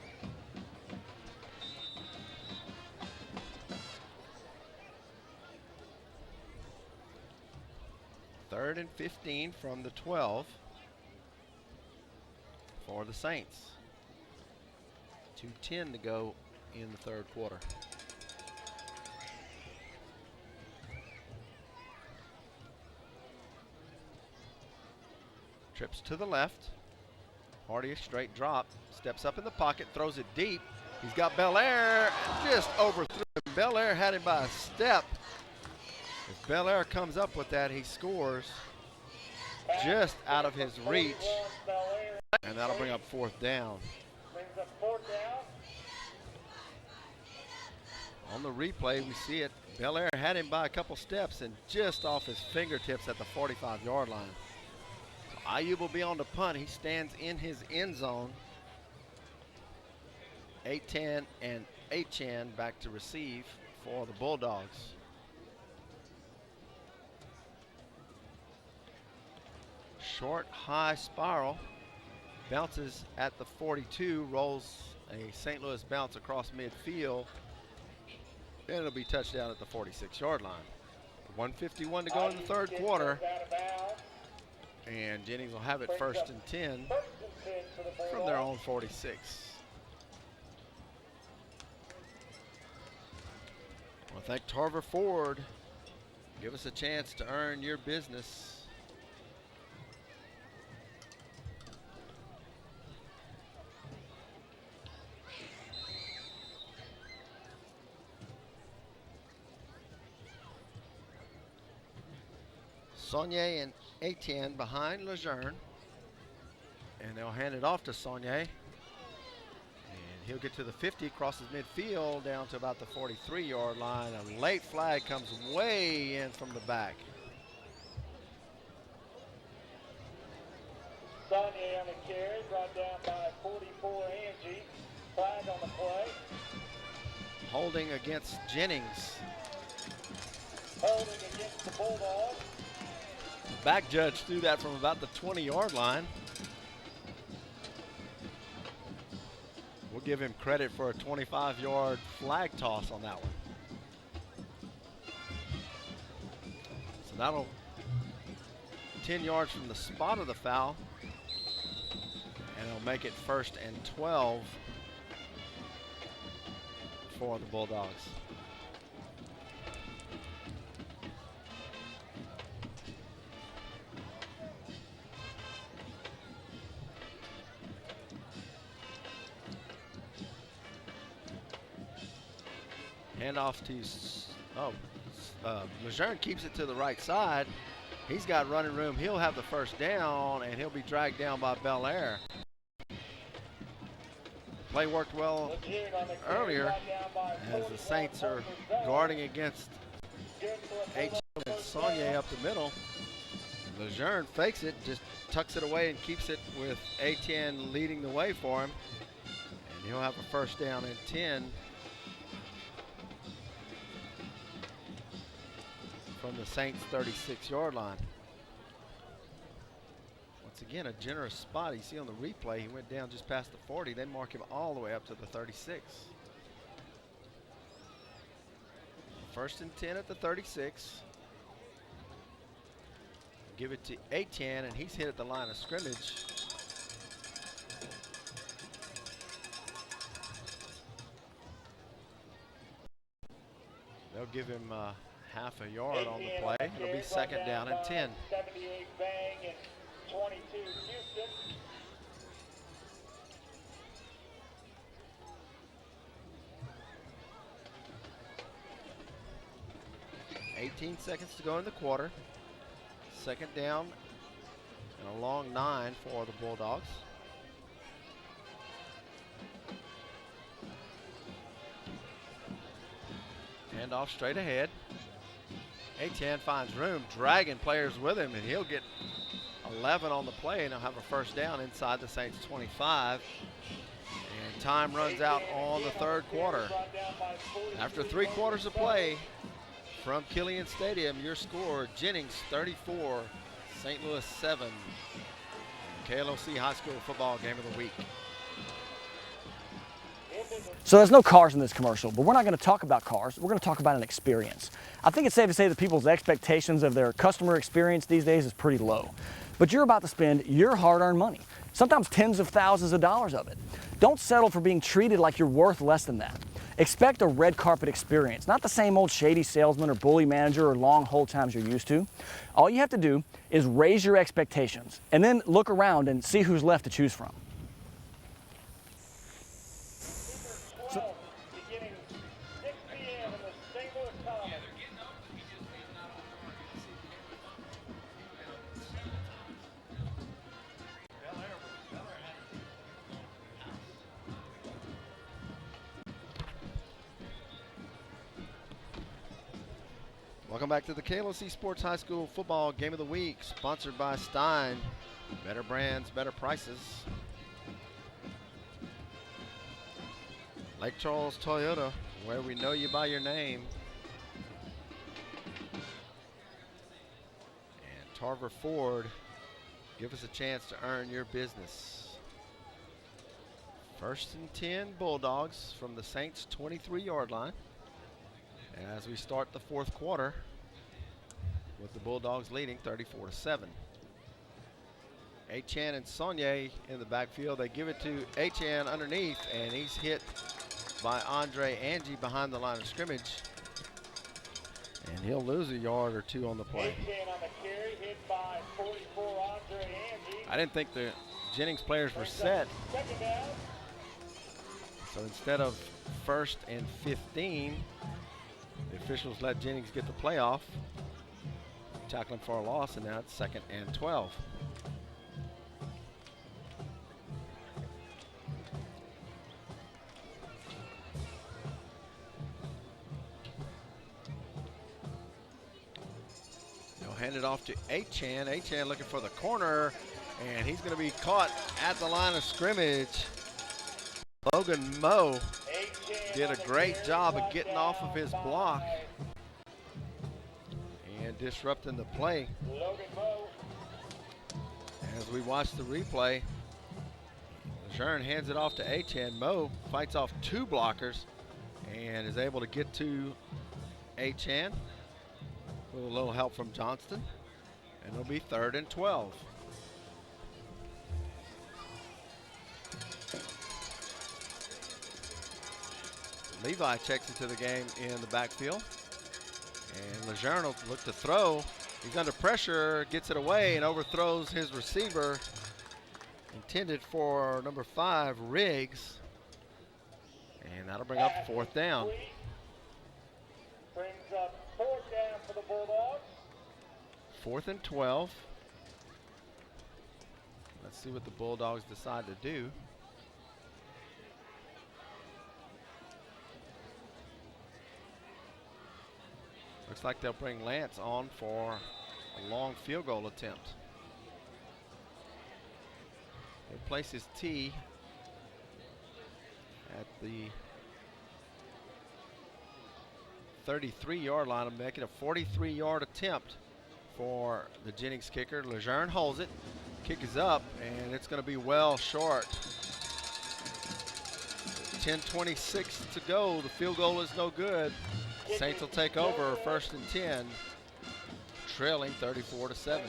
Third and 15 from the 12 for the Saints. 2:10 to go in the third quarter. Trips to the left. Hardy a straight drop. Steps up in the pocket, throws it deep. He's got Bel Air, just overthrew him. Bel Air had him by a step. If Bel Air comes up with that, he scores just out of his reach. And that'll bring up fourth down. Brings up fourth down. On the replay, we see it. Bel Air had him by a couple steps and just off his fingertips at the 45-yard line. So Ayub will be on the punt. He stands in his end zone. 8-10 and 8-Chan back to receive for the Bulldogs. Short, high spiral. Bounces at the 42, rolls a St. Louis bounce across midfield. And it'll be touchdown at the 46-yard line. 1:51 to go in the third quarter. And Jennings will have it first and 10 from their own 46. I want to thank Tarver Ford. Give us a chance to earn your business. Saunier and Etienne behind Lejeune. And they'll hand it off to Saunier. And he'll get to the 50, crosses midfield down to about the 43-yard line. A late flag comes way in from the back. Saunier on the carry, brought down by 44 Angie. Flag on the play. Holding against Jennings. Holding against the Bulldogs. Back judge threw that from about the 20-yard line. We'll give him credit for a 25-yard flag toss on that one. So that'll 10 yards from the spot of the foul, and it'll make it 1st and 12 for the Bulldogs. Handoff to, Lejeune keeps it to the right side. He's got running room. He'll have the first down, and he'll be dragged down by Belair. Play worked well earlier as the Saints are guarding against H. and Saunier up the middle. Lejeune fakes it, just tucks it away and keeps it with A10 leading the way for him. And he'll have a first down and 10 from the Saints' 36-yard line. Once again, a generous spot. You see on the replay, he went down just past the 40. They mark him all the way up to the 36. 1st and 10 at the 36. Give it to A10, and he's hit at the line of scrimmage. They'll give him half a yard on the play. It'll be 2nd down and 10. 78 bang and 22 Houston. 18 seconds to go in the quarter. 2nd down and a long 9 for the Bulldogs. Handoff straight ahead. A10 finds room, dragging players with him, and he'll get 11 on the play, and he'll have a first down inside the Saints 25. And time runs out on the 3rd quarter. After 3 quarters of play from Killian Stadium, your score, Jennings 34, St. Louis 7. KLOC High School Football Game of the Week. So there's no cars in this commercial, but we're not going to talk about cars. We're going to talk about an experience. I think it's safe to say that people's expectations of their customer experience these days is pretty low. But you're about to spend your hard-earned money, sometimes tens of thousands of dollars of it. Don't settle for being treated like you're worth less than that. Expect a red carpet experience, not the same old shady salesman or bully manager or long hold times you're used to. All you have to do is raise your expectations and then look around and see who's left to choose from. Beginning 6 p.m. in the St. Louis Commons. Welcome back to the KLOC Sports High School Football Game of the Week, sponsored by Stein. Better brands, better prices. Lake Charles Toyota, where we know you by your name. And Tarver Ford, give us a chance to earn your business. 1st and 10 Bulldogs from the Saints' 23-yard line. As we start the 4th quarter, with the Bulldogs leading 34-7. Achan and Saunier in the backfield. They give it to Achan underneath, and he's hit by Andre Angie behind the line of scrimmage. And he'll lose a yard or 2 on the play. Achan on the carry, hit by 44 Andre Angie. I didn't think the Jennings players were set. 2nd down. So instead of 1st and 15, the officials let Jennings get the play off, tackling for a loss, and now it's 2nd and 12. They'll hand it off to Achan. Achan looking for the corner, and he's going to be caught at the line of scrimmage. Logan Moe did a great job of getting off of his block and disrupting the play. As we watch the replay, Lejeune hands it off to Achan. Mo fights off 2 blockers and is able to get to Achan with a little help from Johnston. And it'll be 3rd and 12. Levi checks into the game in the backfield. And Lejeune will look to throw. He's under pressure, gets it away, and overthrows his receiver. Intended for number 5, Riggs. And that'll bring up 4th down. Brings up 4th down for the Bulldogs. 4th and 12. Let's see what the Bulldogs decide to do. Looks like they'll bring Lance on for a long field goal attempt. He places T at the 33-yard line. I'm making a 43-yard attempt for the Jennings kicker. Lejeune holds it. Kick is up, and it's going to be well short. 10:26 to go. The field goal is no good. Saints will take over 1st and 10, trailing 34-7.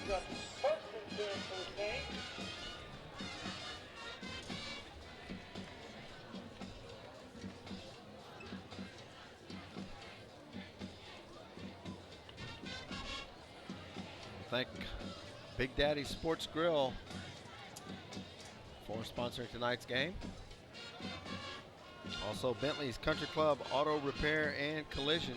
Thank Big Daddy Sports Grill for sponsoring tonight's game. Also Bentley's Country Club Auto Repair and Collision.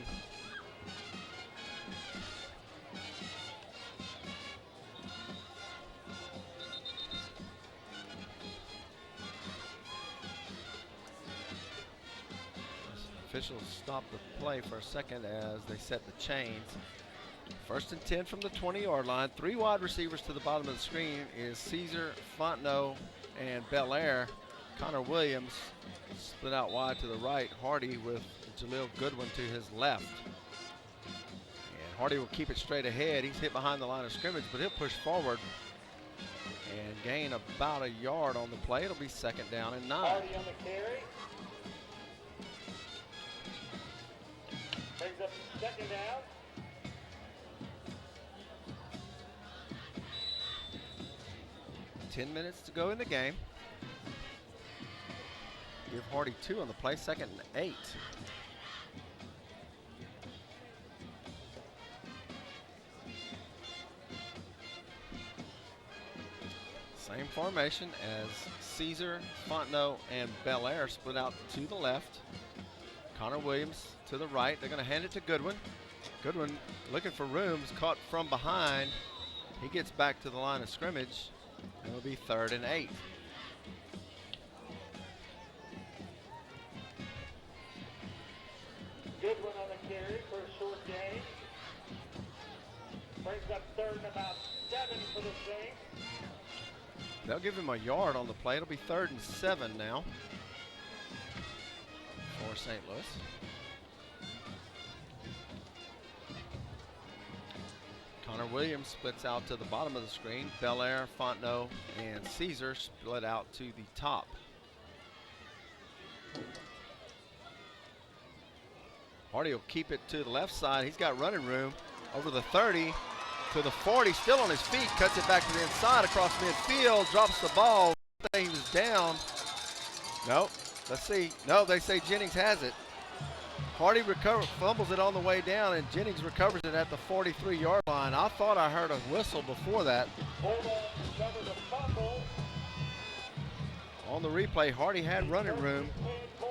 Officials stop the play for a second as they set the chains. 1st and 10 from the 20-yard line. 3 wide receivers to the bottom of the screen is Caesar, Fontenot, and Belair. Connor Williams split out wide to the right. Hardy with Jaleel Goodwin to his left. And Hardy will keep it straight ahead. He's hit behind the line of scrimmage, but he'll push forward and gain about a yard on the play. It'll be 2nd down and 9. Hardy on the carry. Brings up 2nd down. Ten minutes to go in the game. Give Hardy 2 on the play, 2nd and 8. Same formation as Caesar, Fontenot, and Belair split out to the left. Connor Williams to the right. They're going to hand it to Goodwin. Goodwin looking for rooms, caught from behind. He gets back to the line of scrimmage. It'll be 3rd and 8. Goodwin on the carry for a short gain. Brings up 3rd and about 7 for the Saints. They'll give him a yard on the play. It'll be 3rd and 7 now for St. Louis. Connor Williams splits out to the bottom of the screen. Belair, Fontenot, and Caesar split out to the top. Hardy will keep it to the left side. He's got running room over the 30 to the 40. Still on his feet. Cuts it back to the inside across midfield. Drops the ball. He was down. Nope. Let's see. No, they say Jennings has it. Hardy fumbles it on the way down, and Jennings recovers it at the 43-yard line. I thought I heard a whistle before that. On the replay, Hardy had running room.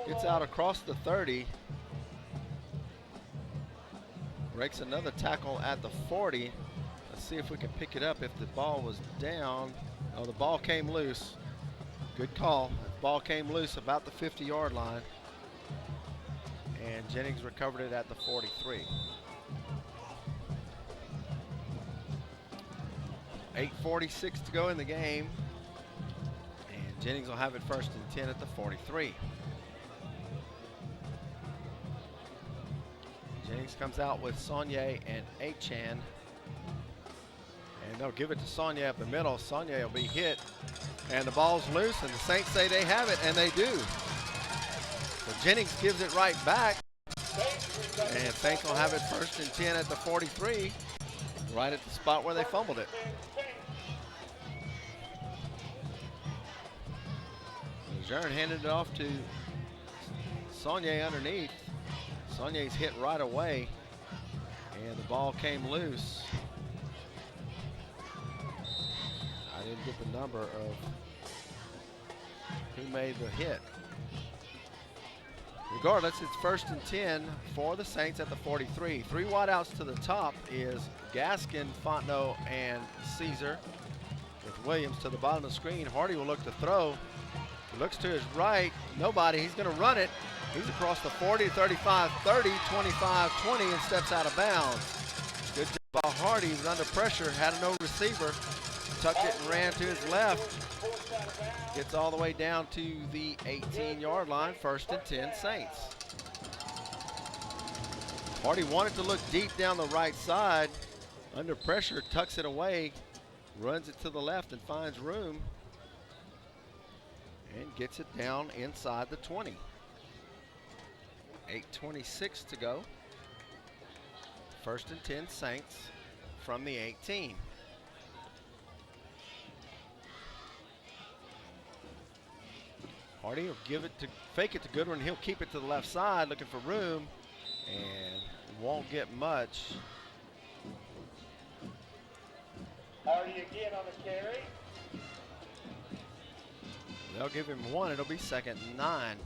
Gets out across the 30. Breaks another tackle at the 40. Let's see if we can pick it up if the ball was down. Oh, the ball came loose. Good call. The ball came loose about the 50-yard line. And Jennings recovered it at the 43. 8:46 to go in the game. And Jennings will have it 1st and 10 at the 43. Jennings comes out with Saunier and Achan. And they'll give it to Saunier up the middle. Saunier will be hit And the ball's loose, and the Saints say they have it, and they do. So Jennings gives it right back. And Saints will have it 1st and 10 at the 43, right at the spot where they fumbled it. Jaron handed it off to Saunier underneath. Saunier's hit right away, and the ball came loose. I didn't get the number of who made the hit. Regardless, it's 1st and 10 for the Saints at the 43. 3 wideouts to the top is Gaskin, Fontenot, and Caesar, with Williams to the bottom of the screen. Hardy will look to throw. He looks to his right, nobody. He's going to run it. He's across the 40, 35, 30, 25, 20, and steps out of bounds. Good job by Hardy. He was under pressure, had no receiver. Tucked it and ran to his left. Gets all the way down to the 18-yard line, 1st and 10 Saints. Hardy wanted to look deep down the right side. Under pressure, tucks it away, runs it to the left and finds room. And gets it down inside the 20. 8:26 to go. 1st and 10 Saints from the 18. Hardy will fake it to Goodwin. He'll keep it to the left side, looking for room, and won't get much. Hardy again on the carry. They'll give him 1. It'll be 2nd and 9.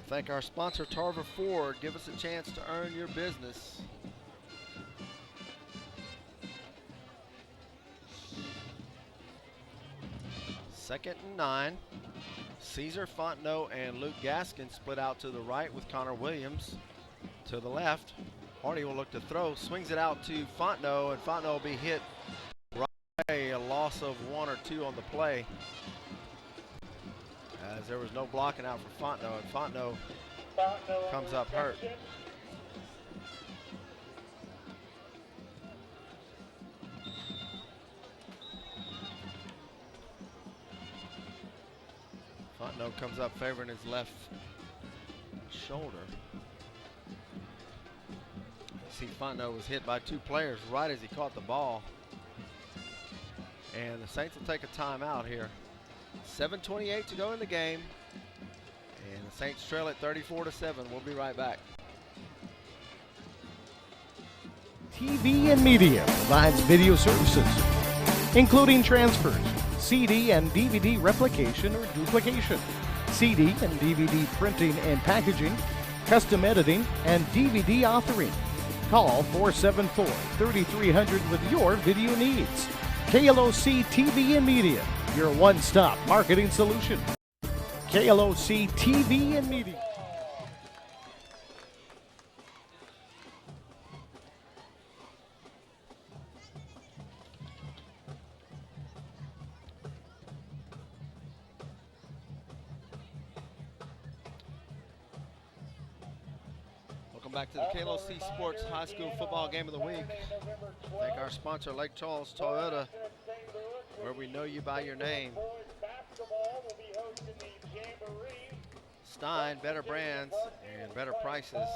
Thank our sponsor, Tarver Ford. Give us a chance to earn your business. Second and 9. Caesar, Fontenot, and Luke Gaskin split out to the right with Connor Williams to the left. Hardy will look to throw, swings it out to Fontenot, and Fontenot will be hit right away. A loss of 1 or 2 on the play, as there was no blocking out for Fontenot, and Fontenot comes up hurt. Fontenot comes up favoring his left shoulder. See, Fontenot was hit by 2 players right as he caught the ball. And the Saints will take a timeout here. 7:28 to go in the game. And the Saints trail at 34-7. We'll be right back. TV and Media provides video services, including transfers, CD and DVD replication or duplication, CD and DVD printing and packaging, custom editing, and DVD authoring. Call 474-3300 with your video needs. KLOC TV and Media, your one-stop marketing solution. KLOC TV and Media. Welcome back to the KLOC Sports High School Football Game of the Week. Thank our sponsor, Lake Charles Toyota, where we know you by your name. Stein, better brands and better prices.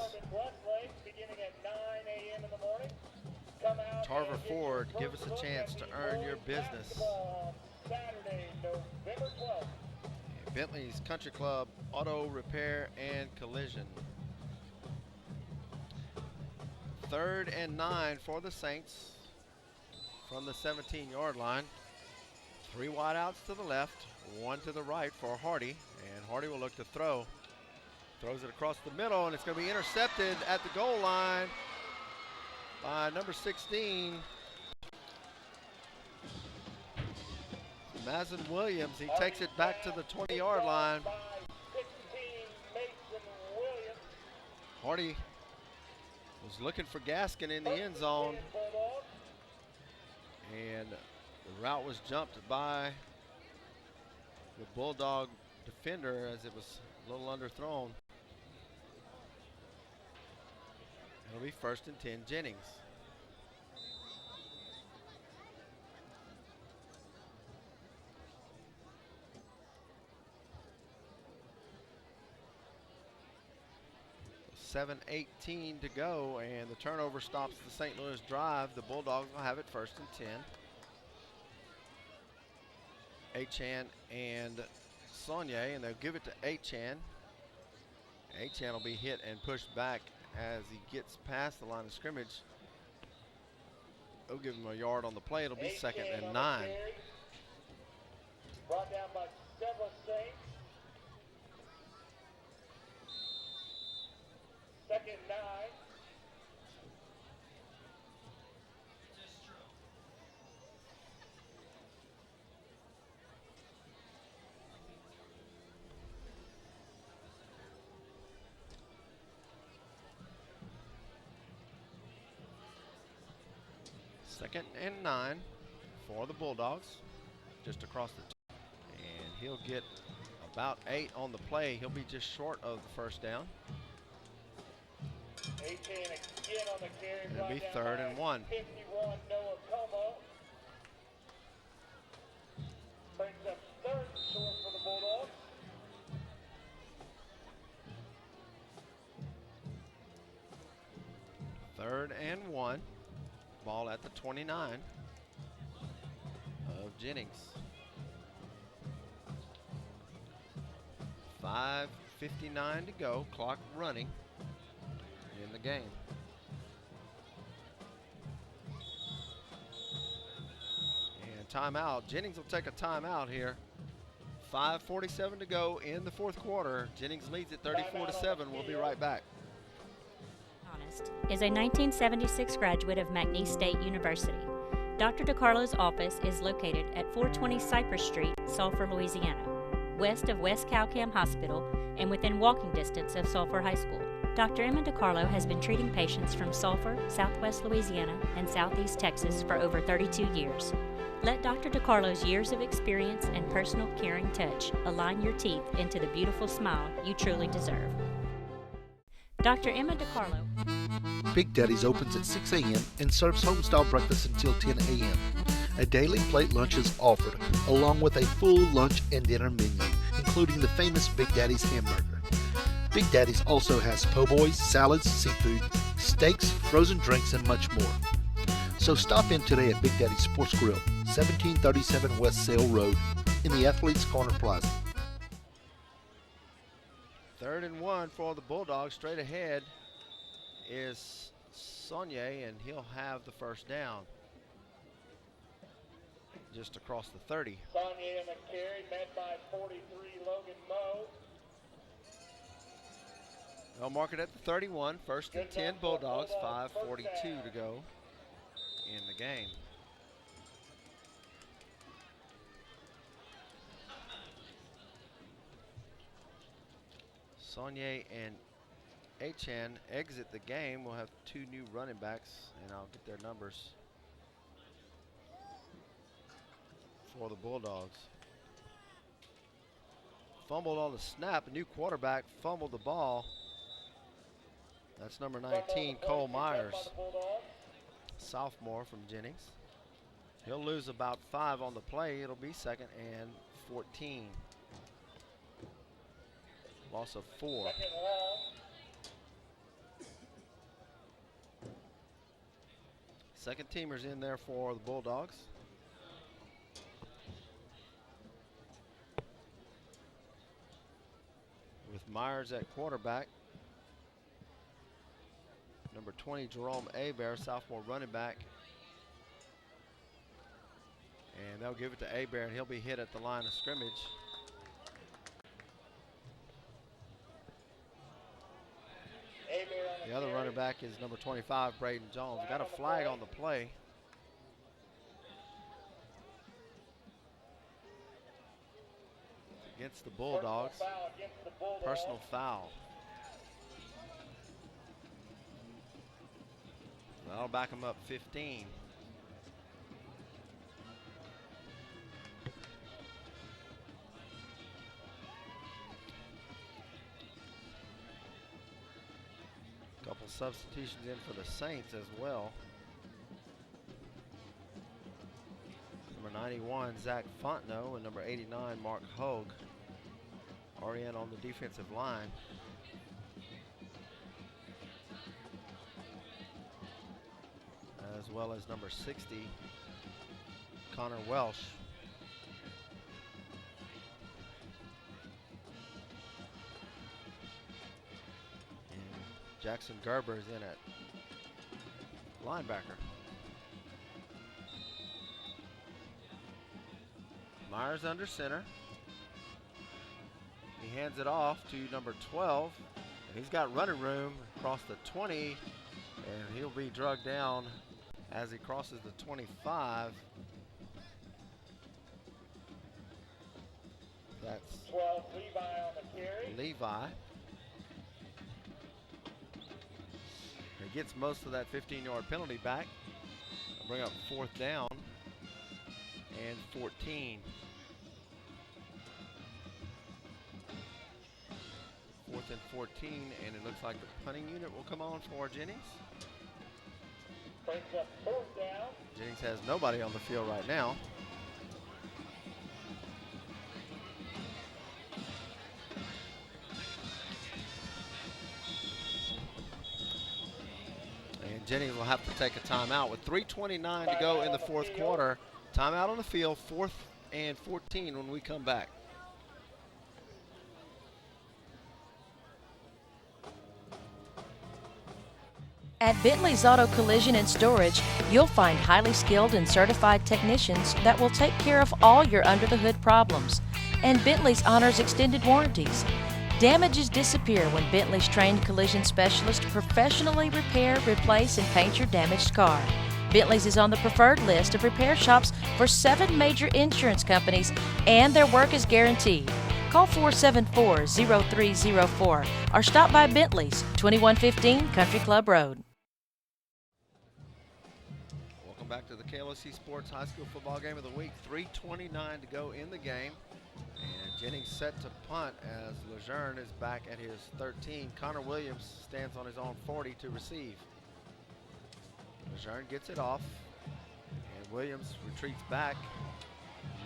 Tarver Ford, give us a chance to earn your business. Bentley's Country Club, Auto Repair and Collision. 3rd and 9 for the Saints from the 17-yard line. 3 wideouts to the left, 1 to the right for Hardy, and Hardy will look to throw. Throws it across the middle, and it's going to be intercepted at the goal line by number 16, Mazin Williams. He takes it back to the 20-yard line. Hardy was looking for Gaskin in the end zone, and the route was jumped by the Bulldog defender as it was a little underthrown. It'll be 1st and 10 Jennings. 7:18 to go, and the turnover stops the St. Louis drive. The Bulldogs will have it 1st and 10. Achan and Saunier, and they'll give it to Achan. Achan will be hit and pushed back as he gets past the line of scrimmage. They'll give him a yard on the play. It'll be 2nd and 9. Brought down by several Saints. 2nd and 9. Second and 9 for the Bulldogs, just across the and he'll get about 8 on the play. He'll be just short of the 1st down. Again on the carry. It'll be 3rd and 1. 51 Noah Como. Brings up 3rd and short for the Bulldogs. Third and 1. Ball at the 29 of Jennings. 5:59 to go, clock running in the game. And timeout. Jennings will take a timeout here. 5:47 to go in the 4th quarter. Jennings leads at 34-7. We'll be right back. Is a 1976 graduate of McNeese State University. Dr. DiCarlo's office is located at 420 Cypress Street, Sulphur, Louisiana, west of West Cowcam Hospital and within walking distance of Sulphur High School. Dr. Emma DiCarlo has been treating patients from Sulphur, Southwest Louisiana, and Southeast Texas for over 32 years. Let Dr. DiCarlo's years of experience and personal caring touch align your teeth into the beautiful smile you truly deserve. Dr. Emma DiCarlo. Big Daddy's opens at 6 a.m. and serves home-style breakfast until 10 a.m. A daily plate lunch is offered, along with a full lunch and dinner menu, including the famous Big Daddy's hamburger. Big Daddy's also has po' boys, salads, seafood, steaks, frozen drinks, and much more. So stop in today at Big Daddy's Sports Grill, 1737 West Sale Road, in the Athletes Corner Plaza. 3rd and 1 for the Bulldogs. Straight ahead is Saunier, and he'll have the 1st down. Just across the 30. Saunier on the carry, met by 43 Logan Moe. They'll mark it at the 31. 1st and 10 Bulldogs. 5:42 to go in the game. Saunier and Achan exit the game. We'll have 2 new running backs, and I'll get their numbers for the Bulldogs. Fumbled on the snap. A new quarterback fumbled the ball. That's number 19, Cole Myers, sophomore from Jennings. He'll lose about 5 on the play. It'll be 2nd and 14. Loss of 4. Second teamers in there for the Bulldogs. With Myers at quarterback. Number 20, Jerome Abear, sophomore running back. And they'll give it to Abear, and he'll be hit at the line of scrimmage. The other running back is number 25, Braden Jones. Got a flag on the play. Against the Bulldogs. Personal foul. That'll back them up 15. Couple substitutions in for the Saints as well. Number 91, Zach Fontenot, and number 89, Mark Hogue, are in on the defensive line. as well as number 60, Connor Welsh. And Jackson Gerber is in at linebacker. Myers under center. He hands it off to number 12, and he's got running room across the 20, and he'll be drugged down as he crosses the 25. That's 12, Levi on the carry. Levi. He gets most of that 15-yard penalty back. I'll bring up 4th down and 14. 4th and 14, and it looks like the punting unit will come on for Jennings. Brings up 4th down. Jennings has nobody on the field right now. And Jennings will have to take a timeout with 3:29 to go in the 4th quarter. Timeout on the field, 4th and 14 when we come back. At Bentley's Auto Collision and Storage, you'll find highly skilled and certified technicians that will take care of all your under-the-hood problems. And Bentley's honors extended warranties. Damages disappear when Bentley's trained collision specialists professionally repair, replace, and paint your damaged car. Bentley's is on the preferred list of repair shops for 7 major insurance companies, and their work is guaranteed. Call 474-0304 or stop by Bentley's, 2115 Country Club Road. Welcome back to the KLOC Sports High School Football Game of the Week. 3:29 to go in the game. And Jennings set to punt as Lejeune is back at his 13. Connor Williams stands on his own 40 to receive. Lejeune gets it off, and Williams retreats back,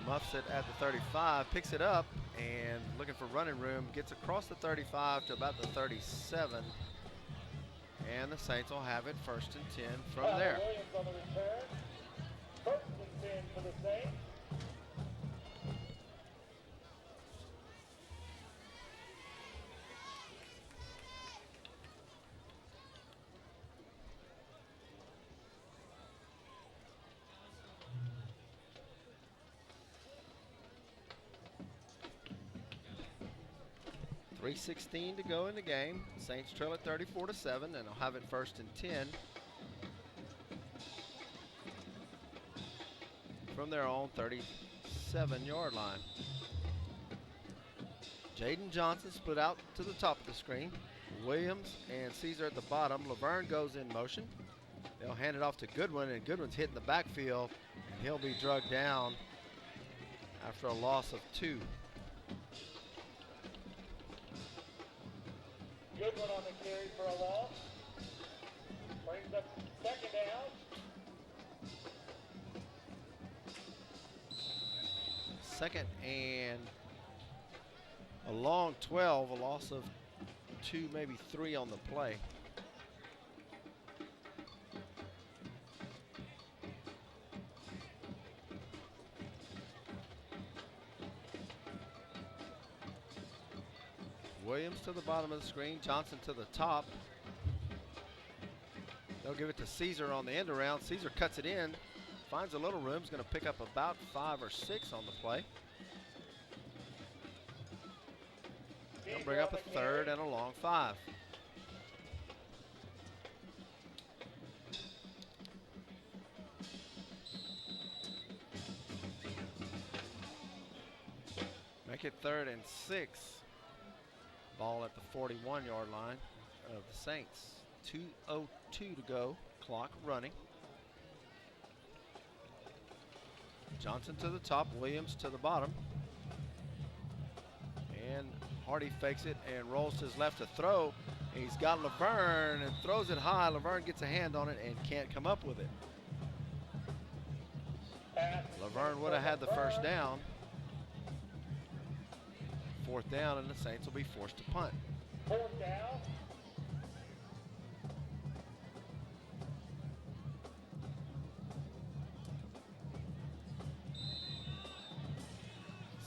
muffs it at the 35, picks it up, and looking for running room, gets across the 35 to about the 37. And the Saints will have it 1st and 10 from there. Williams on the return. 1st and 10 for the Saints. .316 to go in the game. Saints trail at 34-7, and they'll have it 1st and 10 from their own 37-yard line. Jaden Johnson split out to the top of the screen. Williams and Caesar at the bottom. Laverne goes in motion. They'll hand it off to Goodwin, and Goodwin's hitting the backfield, and he'll be drugged down after a loss of 2. Goodwin on the carry for a loss. Brings up 2nd down. 2nd and a long 12, a loss of 2, maybe 3 on the play. Williams to the bottom of the screen, Johnson to the top. They'll give it to Caesar on the end around. Caesar cuts it in, finds a little room, is going to pick up about 5 or 6 on the play. They'll bring up a 3rd and a long 5. Make it 3rd and 6. Ball at the 41-yard line of the Saints. 2:02 to go, clock running. Johnson to the top, Williams to the bottom. And Hardy fakes it and rolls to his left to throw. He's got Laverne and throws it high. Laverne gets a hand on it and can't come up with it. Laverne would have had the 1st down. 4th down, and the Saints will be forced to punt. 4th down.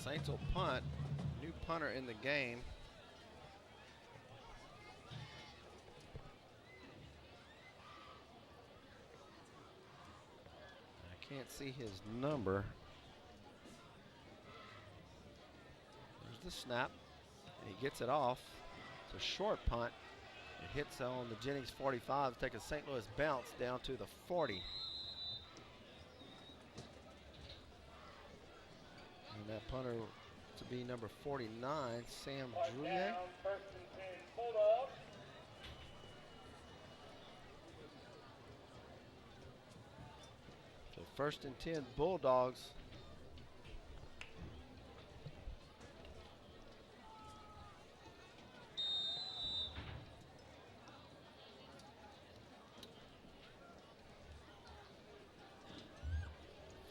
Saints will punt. New punter in the game. I can't see his number. There's the snap. And he gets it off. It's a short punt. It hits on the Jennings 45 to take a St. Louis bounce down to the 40. And that punter to be number 49, Sam Drouillet. First and 10 Bulldogs. So first and 10 Bulldogs.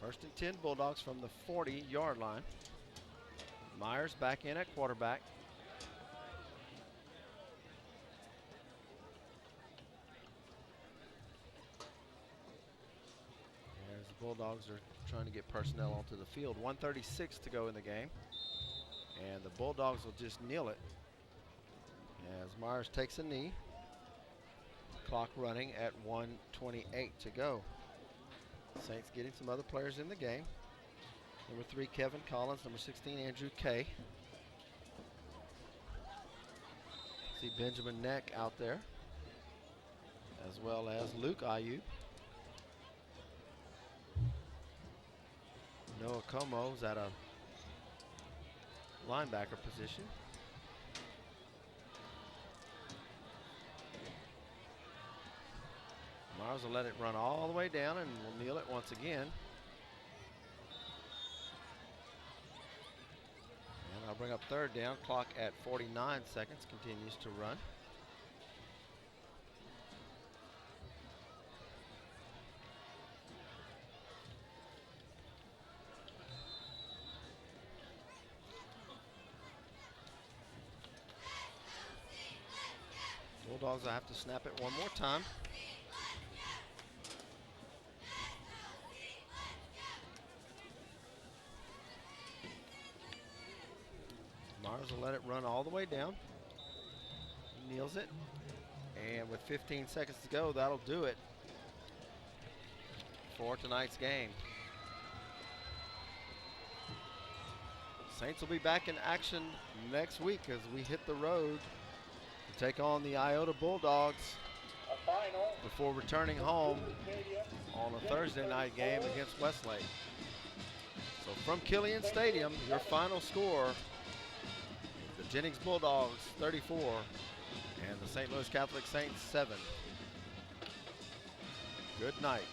First and 10 Bulldogs from the 40-yard line. Myers back in at quarterback. As the Bulldogs are trying to get personnel onto the field. 1:36 to go in the game. And the Bulldogs will just kneel it as Myers takes a knee. Clock running at 1:28 to go. Saints getting some other players in the game. Number 3, Kevin Collins. Number 16, Andrew Kay. See Benjamin Neck out there, as well as Luke Ayu. Noah Como's at a linebacker position. Myers will let it run all the way down and will kneel it once again. And I'll bring up third down. Clock at 49 seconds continues to run. Bulldogs will have to snap it one more time. Myers will let it run all the way down. He kneels it. And with 15 seconds to go, that'll do it for tonight's game. Saints will be back in action next week as we hit the road to take on the Iota Bulldogs before returning home on a Thursday night game against Westlake. So from Killian Stadium, your final score: the Jennings Bulldogs 34 and the St. Louis Catholic Saints 7. Good night.